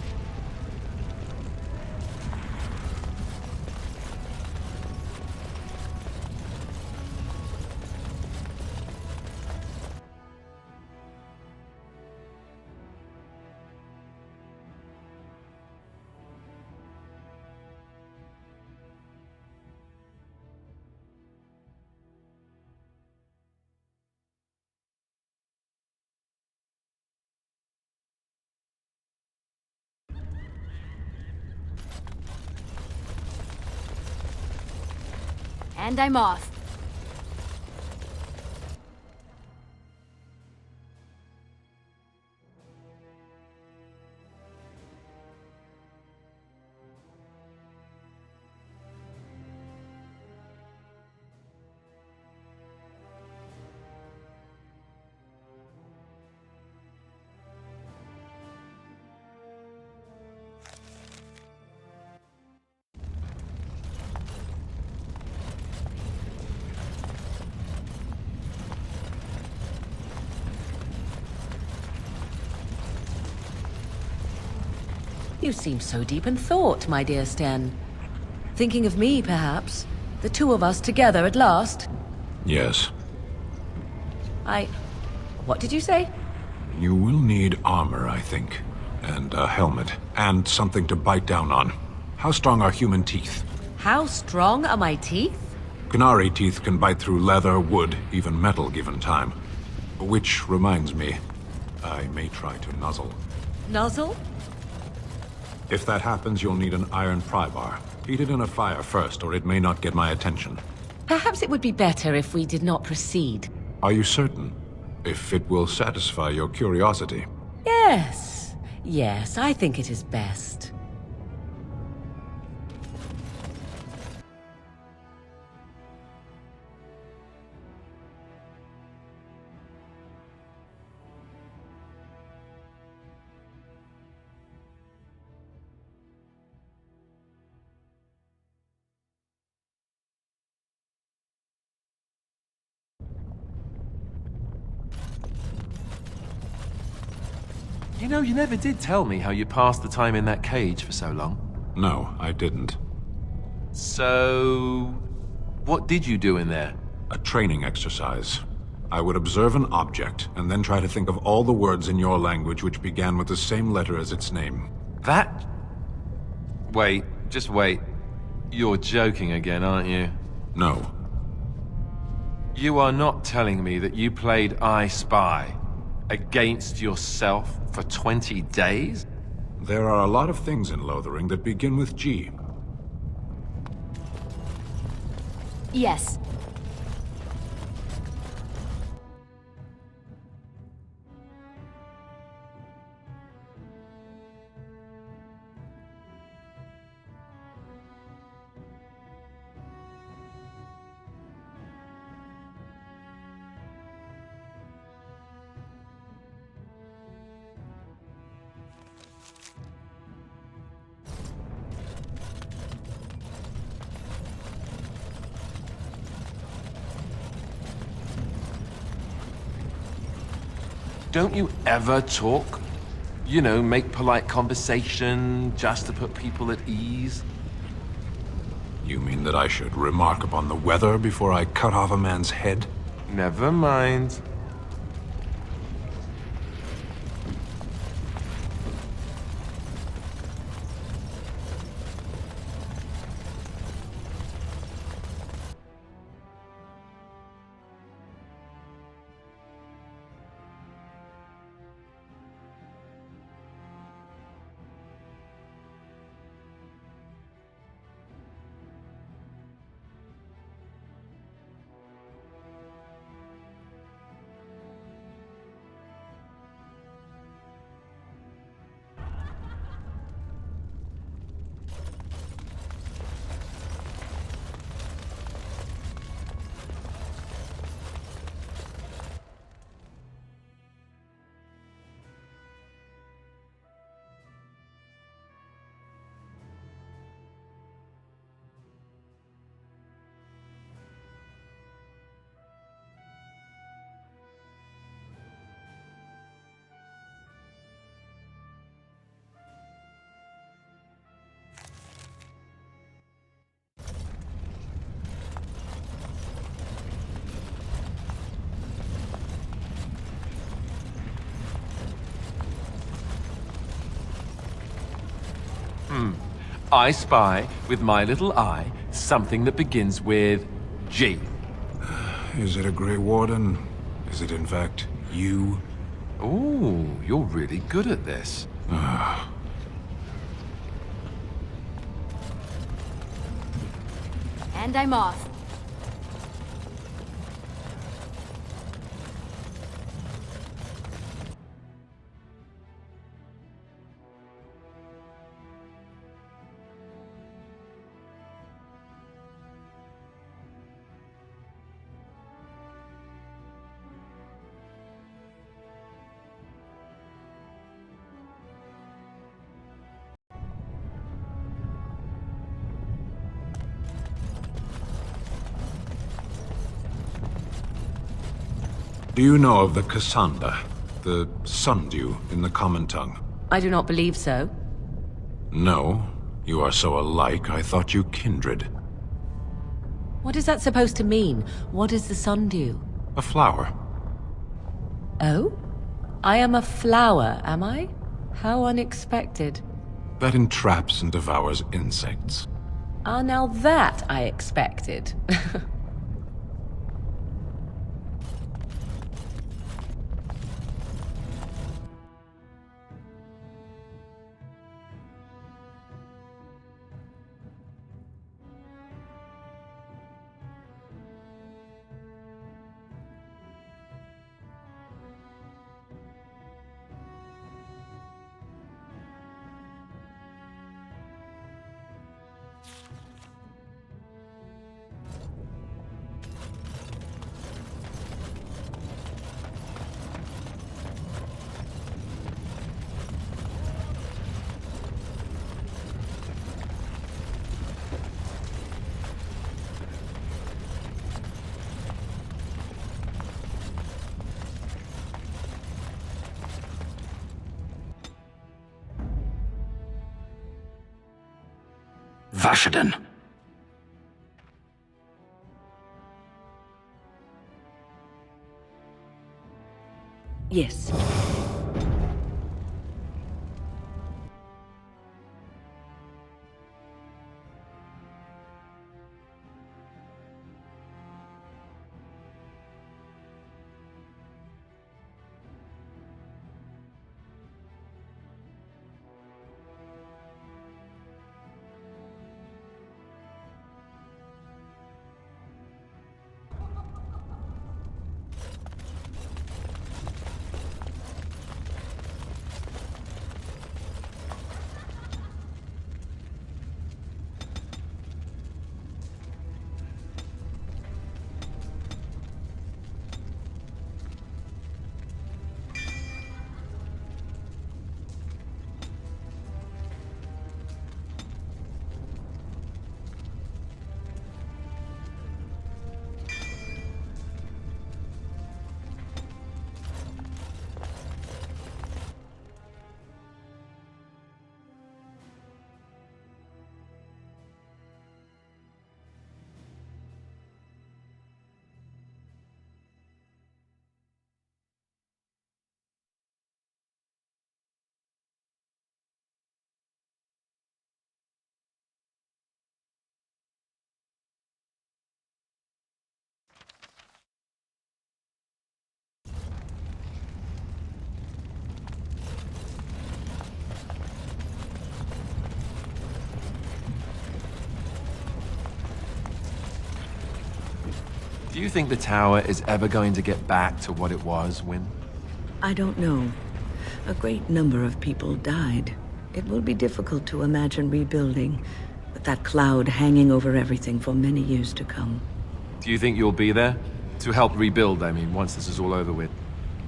And I'm off. You seem so deep in thought, my dear Sten. Thinking of me, perhaps? The two of us together at last? Yes. What did you say? You will need armor, I think. And a helmet. And something to bite down on. How strong are human teeth? How strong are my teeth? Kunari teeth can bite through leather, wood, even metal given time. Which reminds me, I may try to nuzzle. Nuzzle? If that happens, you'll need an iron pry bar. Heat it in a fire first, or it may not get my attention. Perhaps it would be better if we did not proceed. Are you certain? If it will satisfy your curiosity. Yes. Yes, I think it is best. You know, you never did tell me how you passed the time in that cage for so long. No, I didn't. So... what did you do in there? A training exercise. I would observe an object, and then try to think of all the words in your language which began with the same letter as its name. That? Wait, just wait. You're joking again, aren't you? No. You are not telling me that you played I Spy against yourself for 20 days? There are a lot of things in Lothering that begin with G. Yes. Don't you ever talk? You know, make polite conversation, just to put people at ease? You mean that I should remark upon the weather before I cut off a man's head? Never mind. I spy, with my little eye, something that begins with G. Is it a Grey Warden? Is it in fact you? Ooh, you're really good at this. And I'm off. Do you know of the Cassandra, the sundew in the common tongue? I do not believe so. No. You are so alike, I thought you kindred. What is that supposed to mean? What is the sundew? A flower. Oh? I am a flower, am I? How unexpected. That entraps and devours insects. Ah, now that I expected. Vashaden. Yes. Do you think the tower is ever going to get back to what it was, Wynne? I don't know. A great number of people died. It will be difficult to imagine rebuilding, with that cloud hanging over everything for many years to come. Do you think you'll be there? To help rebuild, I mean, once this is all over with.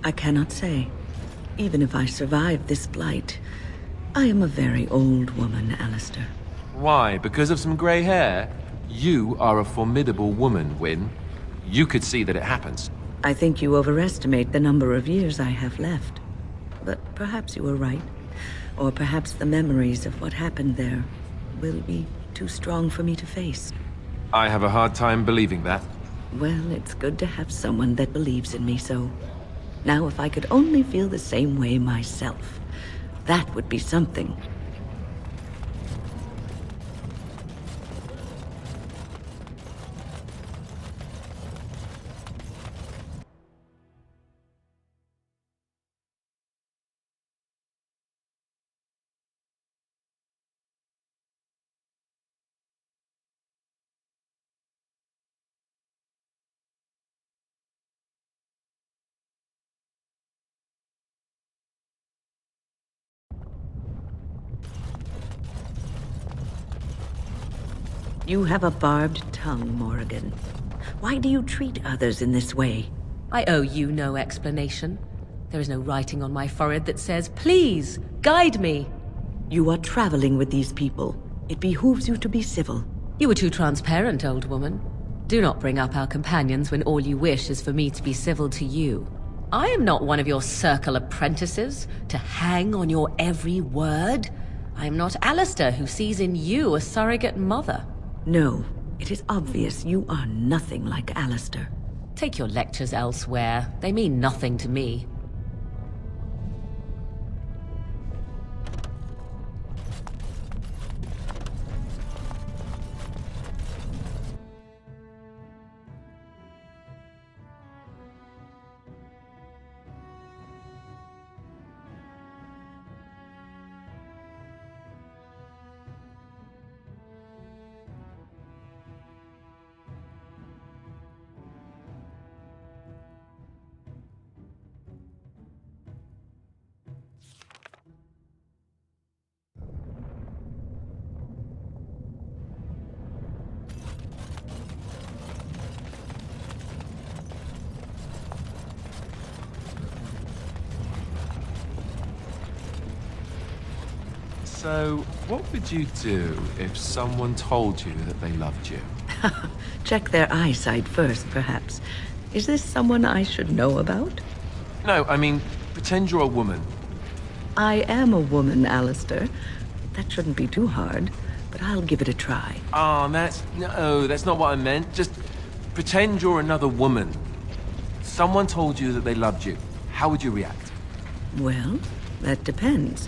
I cannot say. Even if I survive this blight, I am a very old woman, Alistair. Why? Because of some grey hair? You are a formidable woman, Wynne. You could see that it happens. I think you overestimate the number of years I have left. But perhaps you are right. Or perhaps the memories of what happened there will be too strong for me to face. I have a hard time believing that. Well, it's good to have someone that believes in me so. Now, if I could only feel the same way myself, that would be something. You have a barbed tongue, Morrigan. Why do you treat others in this way? I owe you no explanation. There is no writing on my forehead that says, "Please, guide me." You are traveling with these people. It behooves you to be civil. You were too transparent, old woman. Do not bring up our companions when all you wish is for me to be civil to you. I am not one of your circle apprentices, to hang on your every word. I am not Alistair, who sees in you a surrogate mother. No, it is obvious you are nothing like Alistair. Take your lectures elsewhere. They mean nothing to me. So, what would you do if someone told you that they loved you? Check their eyesight first, perhaps. Is this someone I should know about? No, I mean, pretend you're a woman. I am a woman, Alistair. That shouldn't be too hard. but I'll give it a try. Oh, that's not what I meant. Just pretend you're another woman. Someone told you that they loved you. How would you react? Well, that depends.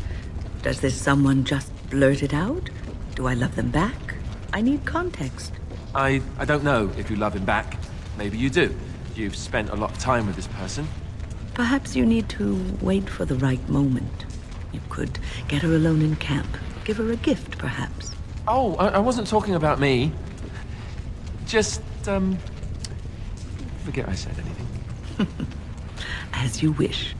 Does this someone just blurt it out? Do I love them back? I need context. I don't know if you love him back. Maybe you do. You've spent a lot of time with this person. Perhaps you need to wait for the right moment. You could get her alone in camp. Give her a gift, perhaps. Oh, I wasn't talking about me. Just, forget I said anything. As you wish.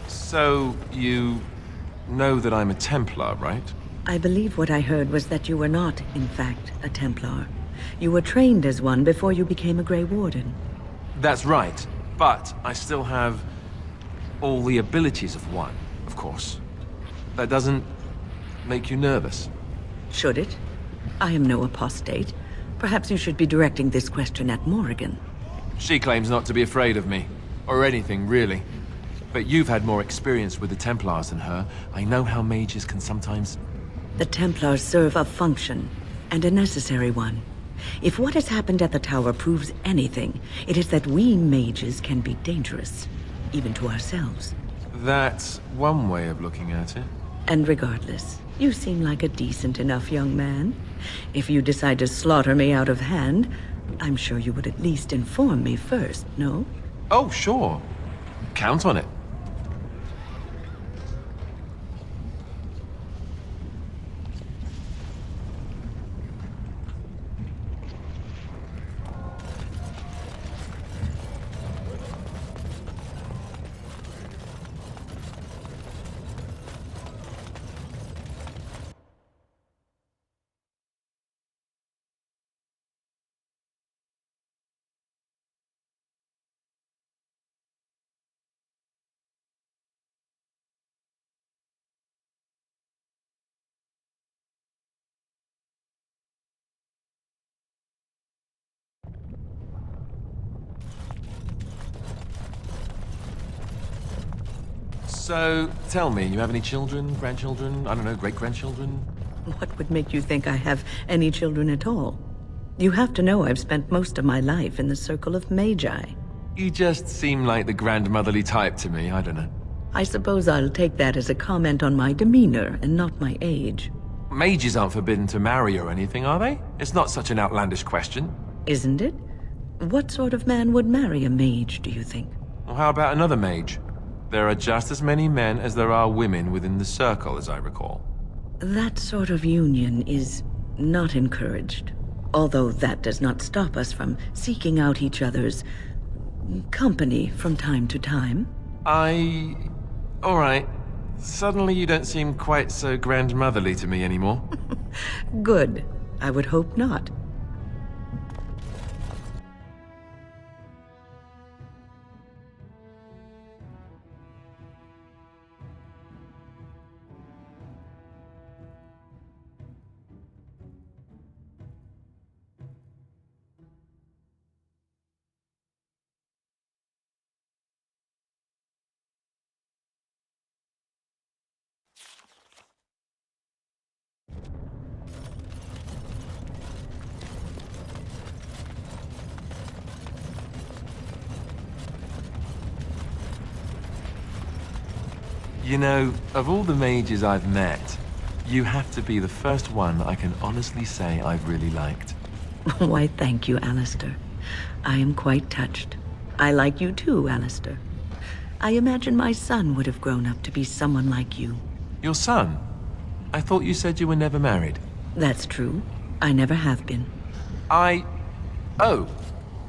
So, you know that I'm a Templar, right? I believe what I heard was that you were not, in fact, a Templar. You were trained as one before you became a Grey Warden. That's right, but I still have all the abilities of one, of course. That doesn't make you nervous. Should it? I am no apostate. Perhaps you should be directing this question at Morrigan. She claims not to be afraid of me, or anything, really. But you've had more experience with the Templars than her. I know how mages can sometimes... The Templars serve a function, and a necessary one. If what has happened at the tower proves anything, it is that we mages can be dangerous, even to ourselves. That's one way of looking at it. And regardless, you seem like a decent enough young man. If you decide to slaughter me out of hand, I'm sure you would at least inform me first, no? Oh, sure. Count on it. So, tell me, you have any children, grandchildren, I don't know, great-grandchildren? What would make you think I have any children at all? You have to know I've spent most of my life in the circle of magi. You just seem like the grandmotherly type to me, I don't know. I suppose I'll take that as a comment on my demeanor and not my age. Mages aren't forbidden to marry or anything, are they? It's not such an outlandish question. Isn't it? What sort of man would marry a mage, do you think? Well, how about another mage? There are just as many men as there are women within the circle, as I recall. That sort of union is not encouraged. Although that does not stop us from seeking out each other's company from time to time. All right. Suddenly you don't seem quite so grandmotherly to me anymore. Good. I would hope not. You know, of all the mages I've met, you have to be the first one I can honestly say I've really liked. Why, thank you, Alistair. I am quite touched. I like you too, Alistair. I imagine my son would have grown up to be someone like you. Your son? I thought you said you were never married. That's true. I never have been. Oh.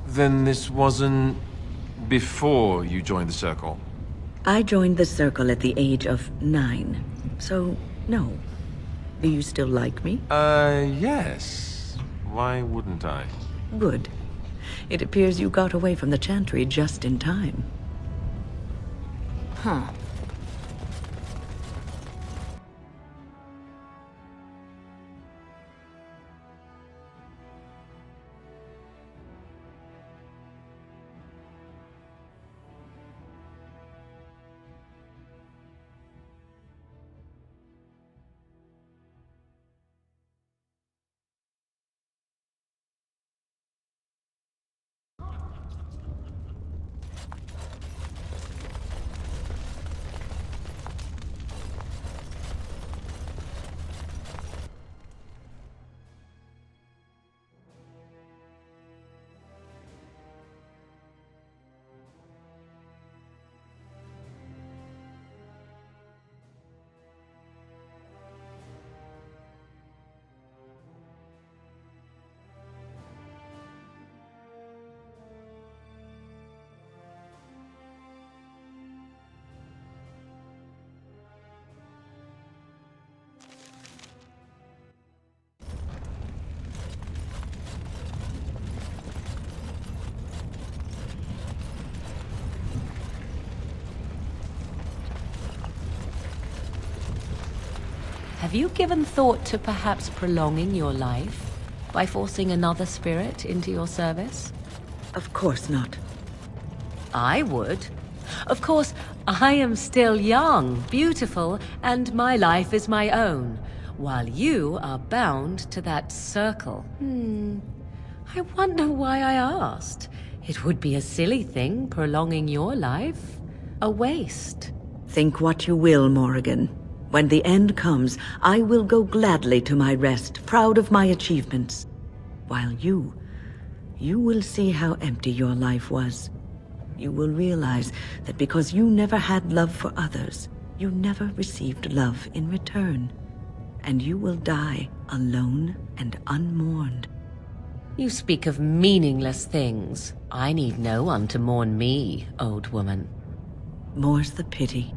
Then this wasn't before you joined the Circle? I joined the Circle at the age of 9. So, no. Do you still like me? Yes. Why wouldn't I? Good. It appears you got away from the Chantry just in time. Huh. Have you given thought to perhaps prolonging your life by forcing another spirit into your service? Of course not. I would. Of course, I am still young, beautiful, and my life is my own, while you are bound to that circle. I wonder why I asked. It would be a silly thing, prolonging your life. A waste. Think what you will, Morrigan. When the end comes, I will go gladly to my rest, proud of my achievements. While you will see how empty your life was. You will realize that because you never had love for others, you never received love in return. And you will die alone and unmourned. You speak of meaningless things. I need no one to mourn me, old woman. More's the pity.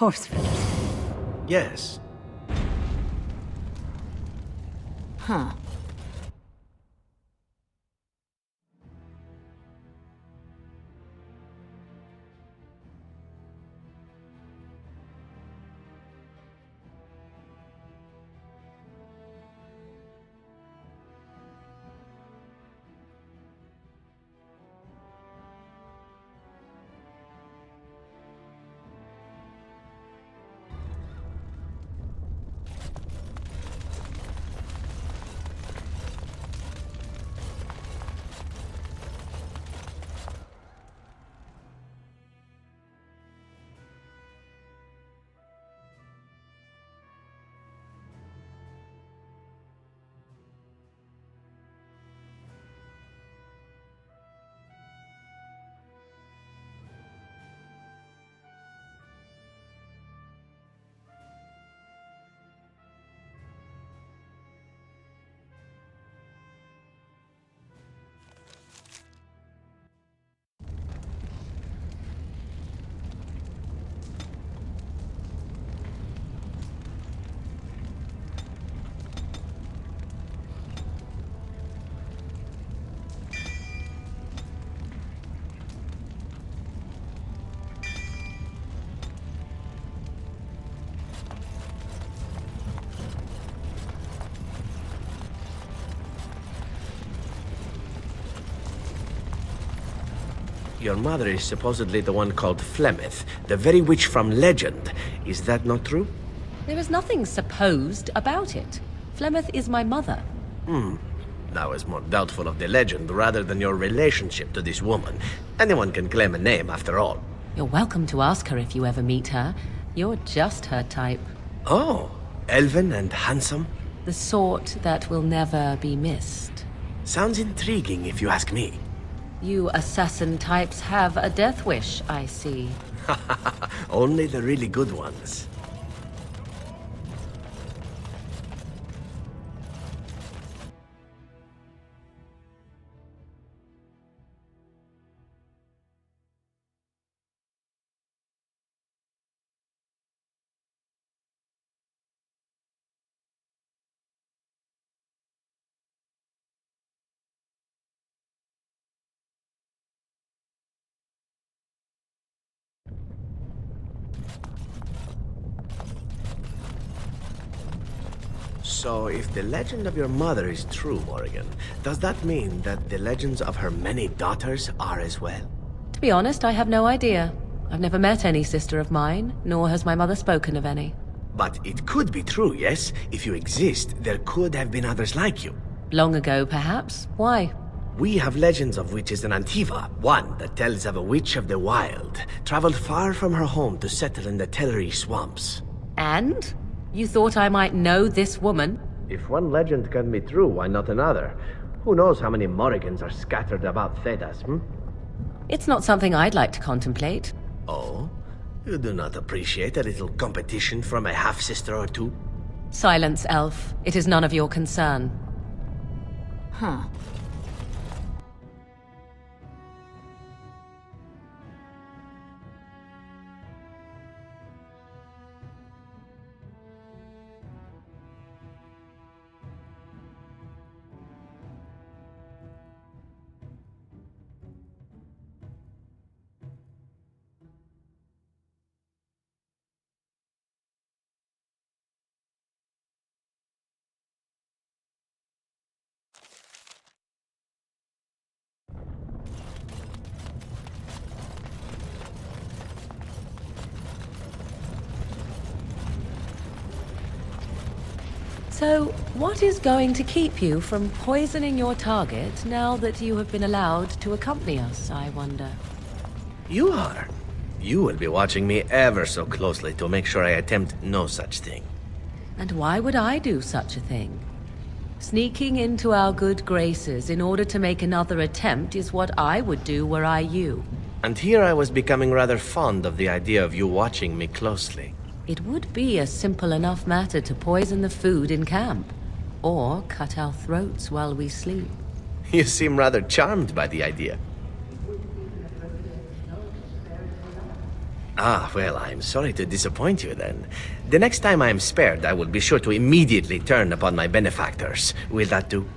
Horse feathers. Yes. Huh. Your mother is supposedly the one called Flemeth, the very witch from legend. Is that not true? There is nothing supposed about it. Flemeth is my mother. I was more doubtful of the legend rather than your relationship to this woman. Anyone can claim a name, after all. You're welcome to ask her if you ever meet her. You're just her type. Oh, elven and handsome? The sort that will never be missed. Sounds intriguing if you ask me. You assassin types have a death wish, I see. Only the really good ones. So, if the legend of your mother is true, Morrigan, does that mean that the legends of her many daughters are as well? To be honest, I have no idea. I've never met any sister of mine, nor has my mother spoken of any. But it could be true, yes? If you exist, there could have been others like you. Long ago, perhaps. Why? We have legends of witches in Antiva. One that tells of a witch of the wild, traveled far from her home to settle in the Tellery swamps. And? You thought I might know this woman? If one legend can be true, why not another? Who knows how many Morrigans are scattered about Thedas, It's not something I'd like to contemplate. Oh? You do not appreciate a little competition from a half-sister or two? Silence, elf. It is none of your concern. Huh. So, what is going to keep you from poisoning your target now that you have been allowed to accompany us, I wonder? You are. You will be watching me ever so closely to make sure I attempt no such thing. And why would I do such a thing? Sneaking into our good graces in order to make another attempt is what I would do were I you. And here I was becoming rather fond of the idea of you watching me closely. It would be a simple enough matter to poison the food in camp, or cut our throats while we sleep. You seem rather charmed by the idea. Ah, well, I'm sorry to disappoint you then. The next time I am spared, I will be sure to immediately turn upon my benefactors. Will that do?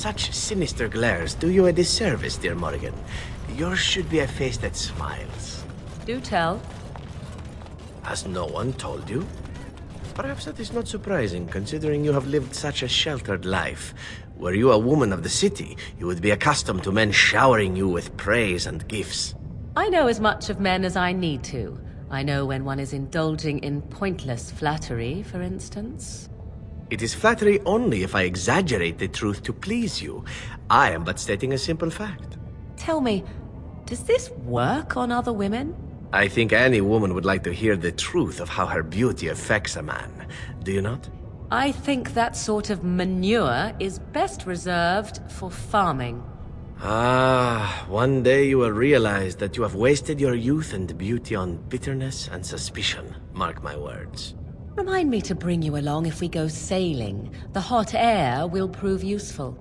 Such sinister glares do you a disservice, dear Morrigan. Yours should be a face that smiles. Do tell. Has no one told you? Perhaps that is not surprising, considering you have lived such a sheltered life. Were you a woman of the city, you would be accustomed to men showering you with praise and gifts. I know as much of men as I need to. I know when one is indulging in pointless flattery, for instance. It is flattery only if I exaggerate the truth to please you. I am but stating a simple fact. Tell me, does this work on other women? I think any woman would like to hear the truth of how her beauty affects a man. Do you not? I think that sort of manure is best reserved for farming. Ah, one day you will realize that you have wasted your youth and beauty on bitterness and suspicion. Mark my words. Remind me to bring you along if we go sailing. The hot air will prove useful.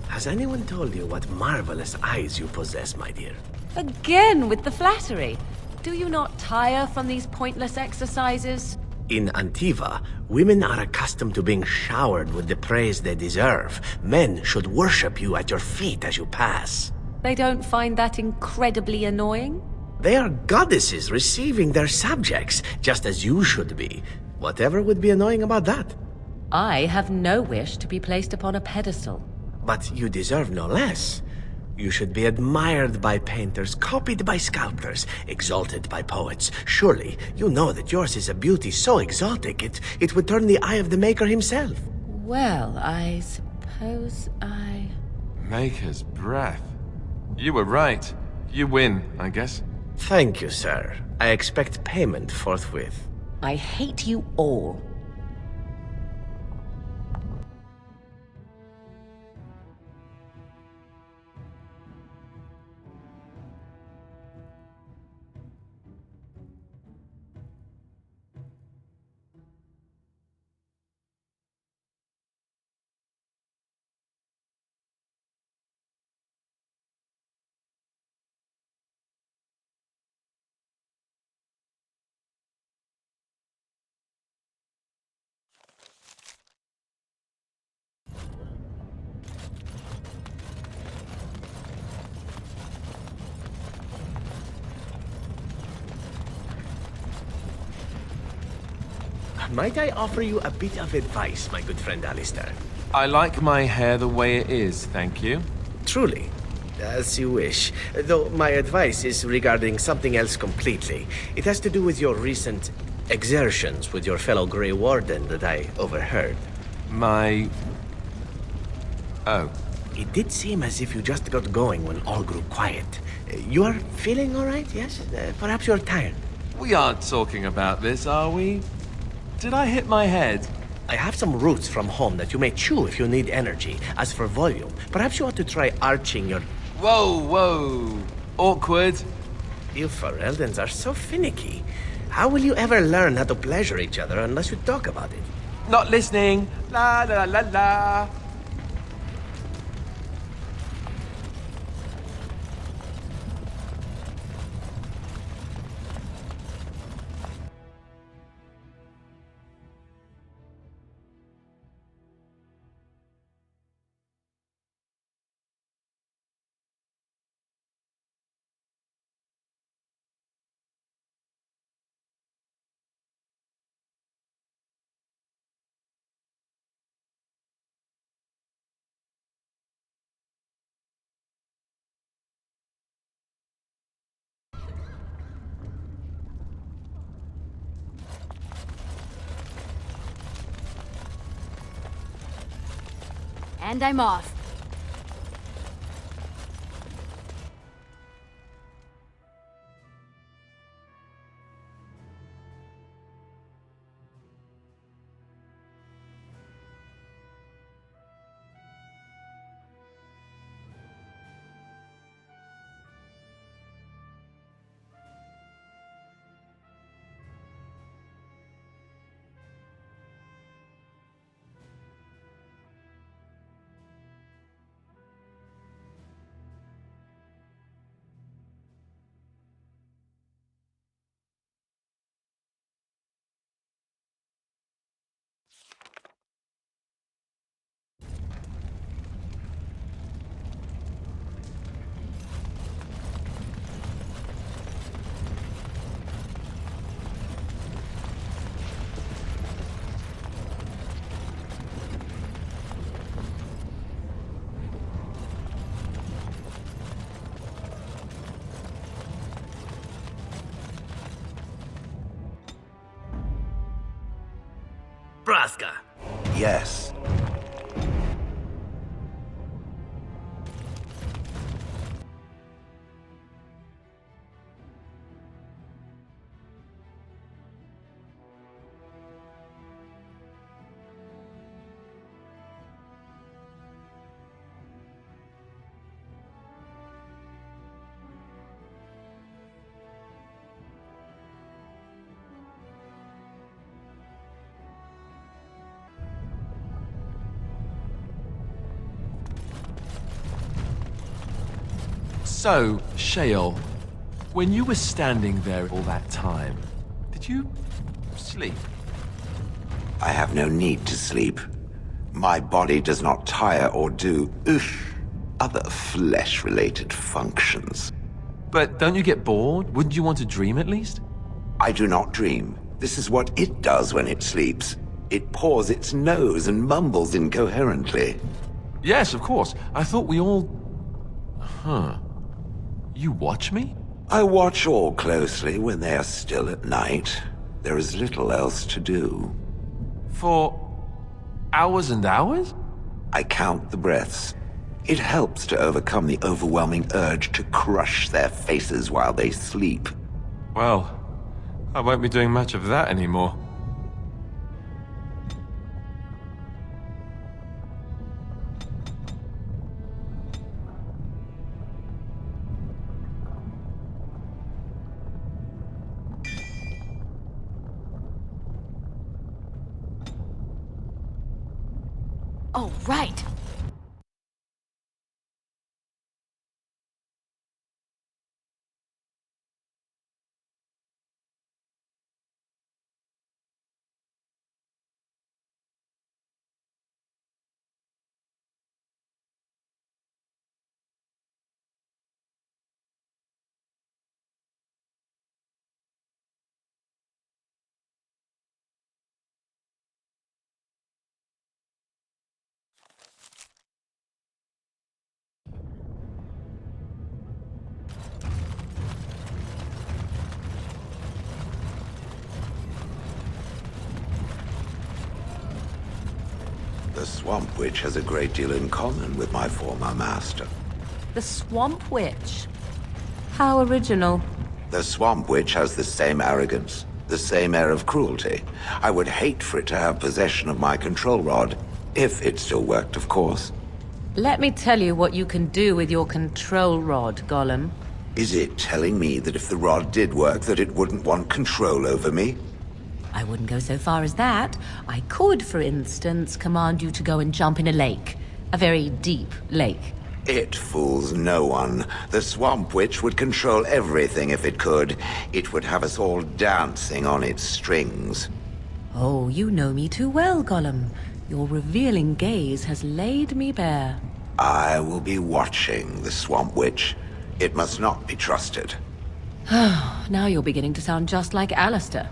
Has anyone told you what marvelous eyes you possess, my dear? Again with the flattery. Do you not tire from these pointless exercises? In Antiva, women are accustomed to being showered with the praise they deserve. Men should worship you at your feet as you pass. They don't find that incredibly annoying? They are goddesses receiving their subjects, just as you should be. Whatever would be annoying about that? I have no wish to be placed upon a pedestal. But you deserve no less. You should be admired by painters, copied by sculptors, exalted by poets. Surely, you know that yours is a beauty so exotic it would turn the eye of the Maker himself. Well, I suppose I... Maker's breath. You were right. You win, I guess. Thank you, sir. I expect payment forthwith. I hate you all. Might I offer you a bit of advice, my good friend Alistair? I like my hair the way it is, thank you. Truly. As you wish. Though my advice is regarding something else completely. It has to do with your recent exertions with your fellow Grey Warden that I overheard. Oh. It did seem as if you just got going when all grew quiet. You are feeling all right, yes? Perhaps you're tired. We aren't talking about this, are we? Did I hit my head? I have some roots from home that you may chew if you need energy. As for volume, perhaps you ought to try arching your... Whoa! Awkward. You Fereldans are so finicky. How will you ever learn how to pleasure each other unless you talk about it? Not listening. La la la la. And I'm off. Braska. Yes. So, Sheol, when you were standing there all that time, did you sleep? I have no need to sleep. My body does not tire or do, other flesh-related functions. But don't you get bored? Wouldn't you want to dream at least? I do not dream. This is what it does when it sleeps. It paws its nose and mumbles incoherently. Yes, of course. I thought we all... Huh. You watch me? I watch all closely when they are still at night. There is little else to do. For hours and hours? I count the breaths. It helps to overcome the overwhelming urge to crush their faces while they sleep. Well, I won't be doing much of that anymore. Oh, right. The Swamp Witch has a great deal in common with my former master. The Swamp Witch. How original. The Swamp Witch has the same arrogance, the same air of cruelty. I would hate for it to have possession of my control rod, if it still worked, of course. Let me tell you what you can do with your control rod, Gollum. Is it telling me that if the rod did work, that it wouldn't want control over me? I wouldn't go so far as that. I could, for instance, command you to go and jump in a lake. A very deep lake. It fools no one. The Swamp Witch would control everything if it could. It would have us all dancing on its strings. Oh, you know me too well, Gollum. Your revealing gaze has laid me bare. I will be watching the Swamp Witch. It must not be trusted. Now you're beginning to sound just like Alistair.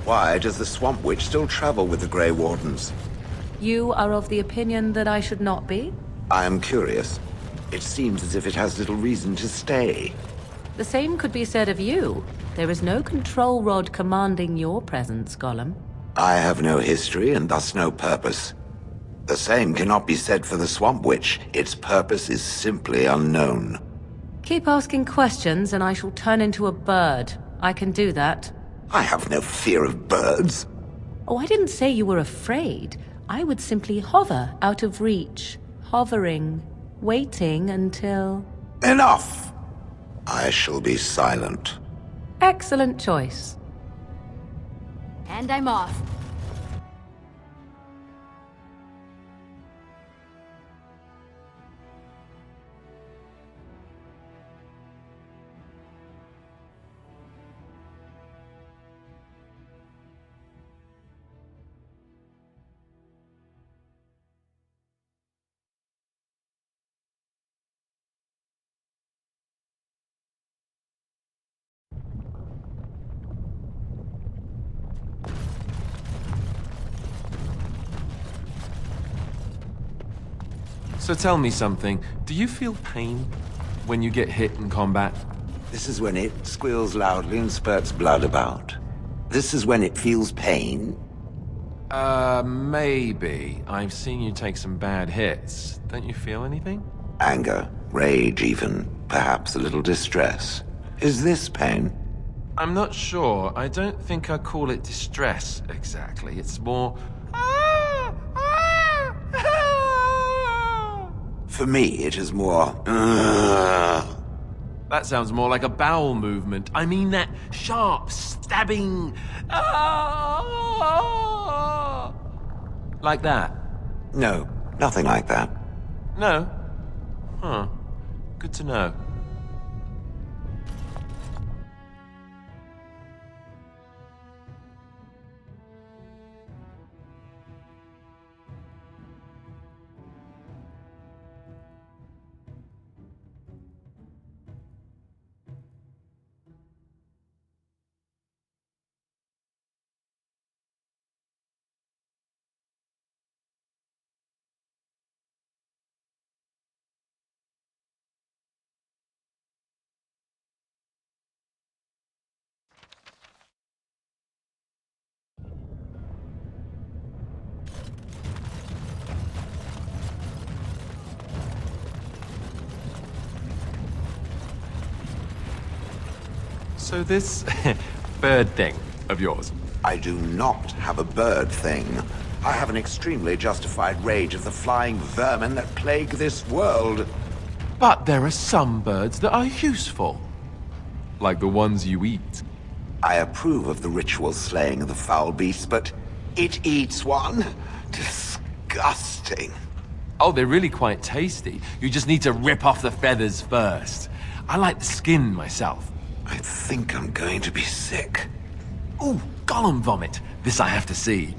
Why does the Swamp Witch still travel with the Grey Wardens? You are of the opinion that I should not be? I am curious. It seems as if it has little reason to stay. The same could be said of you. There is no control rod commanding your presence, Gollum. I have no history and thus no purpose. The same cannot be said for the Swamp Witch. Its purpose is simply unknown. Keep asking questions and I shall turn into a bird. I can do that. I have no fear of birds. Oh, I didn't say you were afraid. I would simply hover out of reach. Hovering. Waiting until... Enough! I shall be silent. Excellent choice. And I'm off. So tell me something. Do you feel pain when you get hit in combat? This is when it squeals loudly and spurts blood about. This is when it feels pain. Maybe. I've seen you take some bad hits. Don't you feel anything? Anger, rage even, perhaps a little distress. Is this pain? I'm not sure. I don't think I call it distress, exactly. It's more... For me, it is more... That sounds more like a bowel movement. I mean that sharp, stabbing... Like that? No, nothing like that. No? Huh. Good to know. So this bird thing of yours? I do not have a bird thing. I have an extremely justified rage of the flying vermin that plague this world. But there are some birds that are useful. Like the ones you eat. I approve of the ritual slaying of the foul beast, but it eats one? Disgusting. Oh, they're really quite tasty. You just need to rip off the feathers first. I like the skin myself. I think I'm going to be sick. Ooh, Gollum vomit. This I have to see.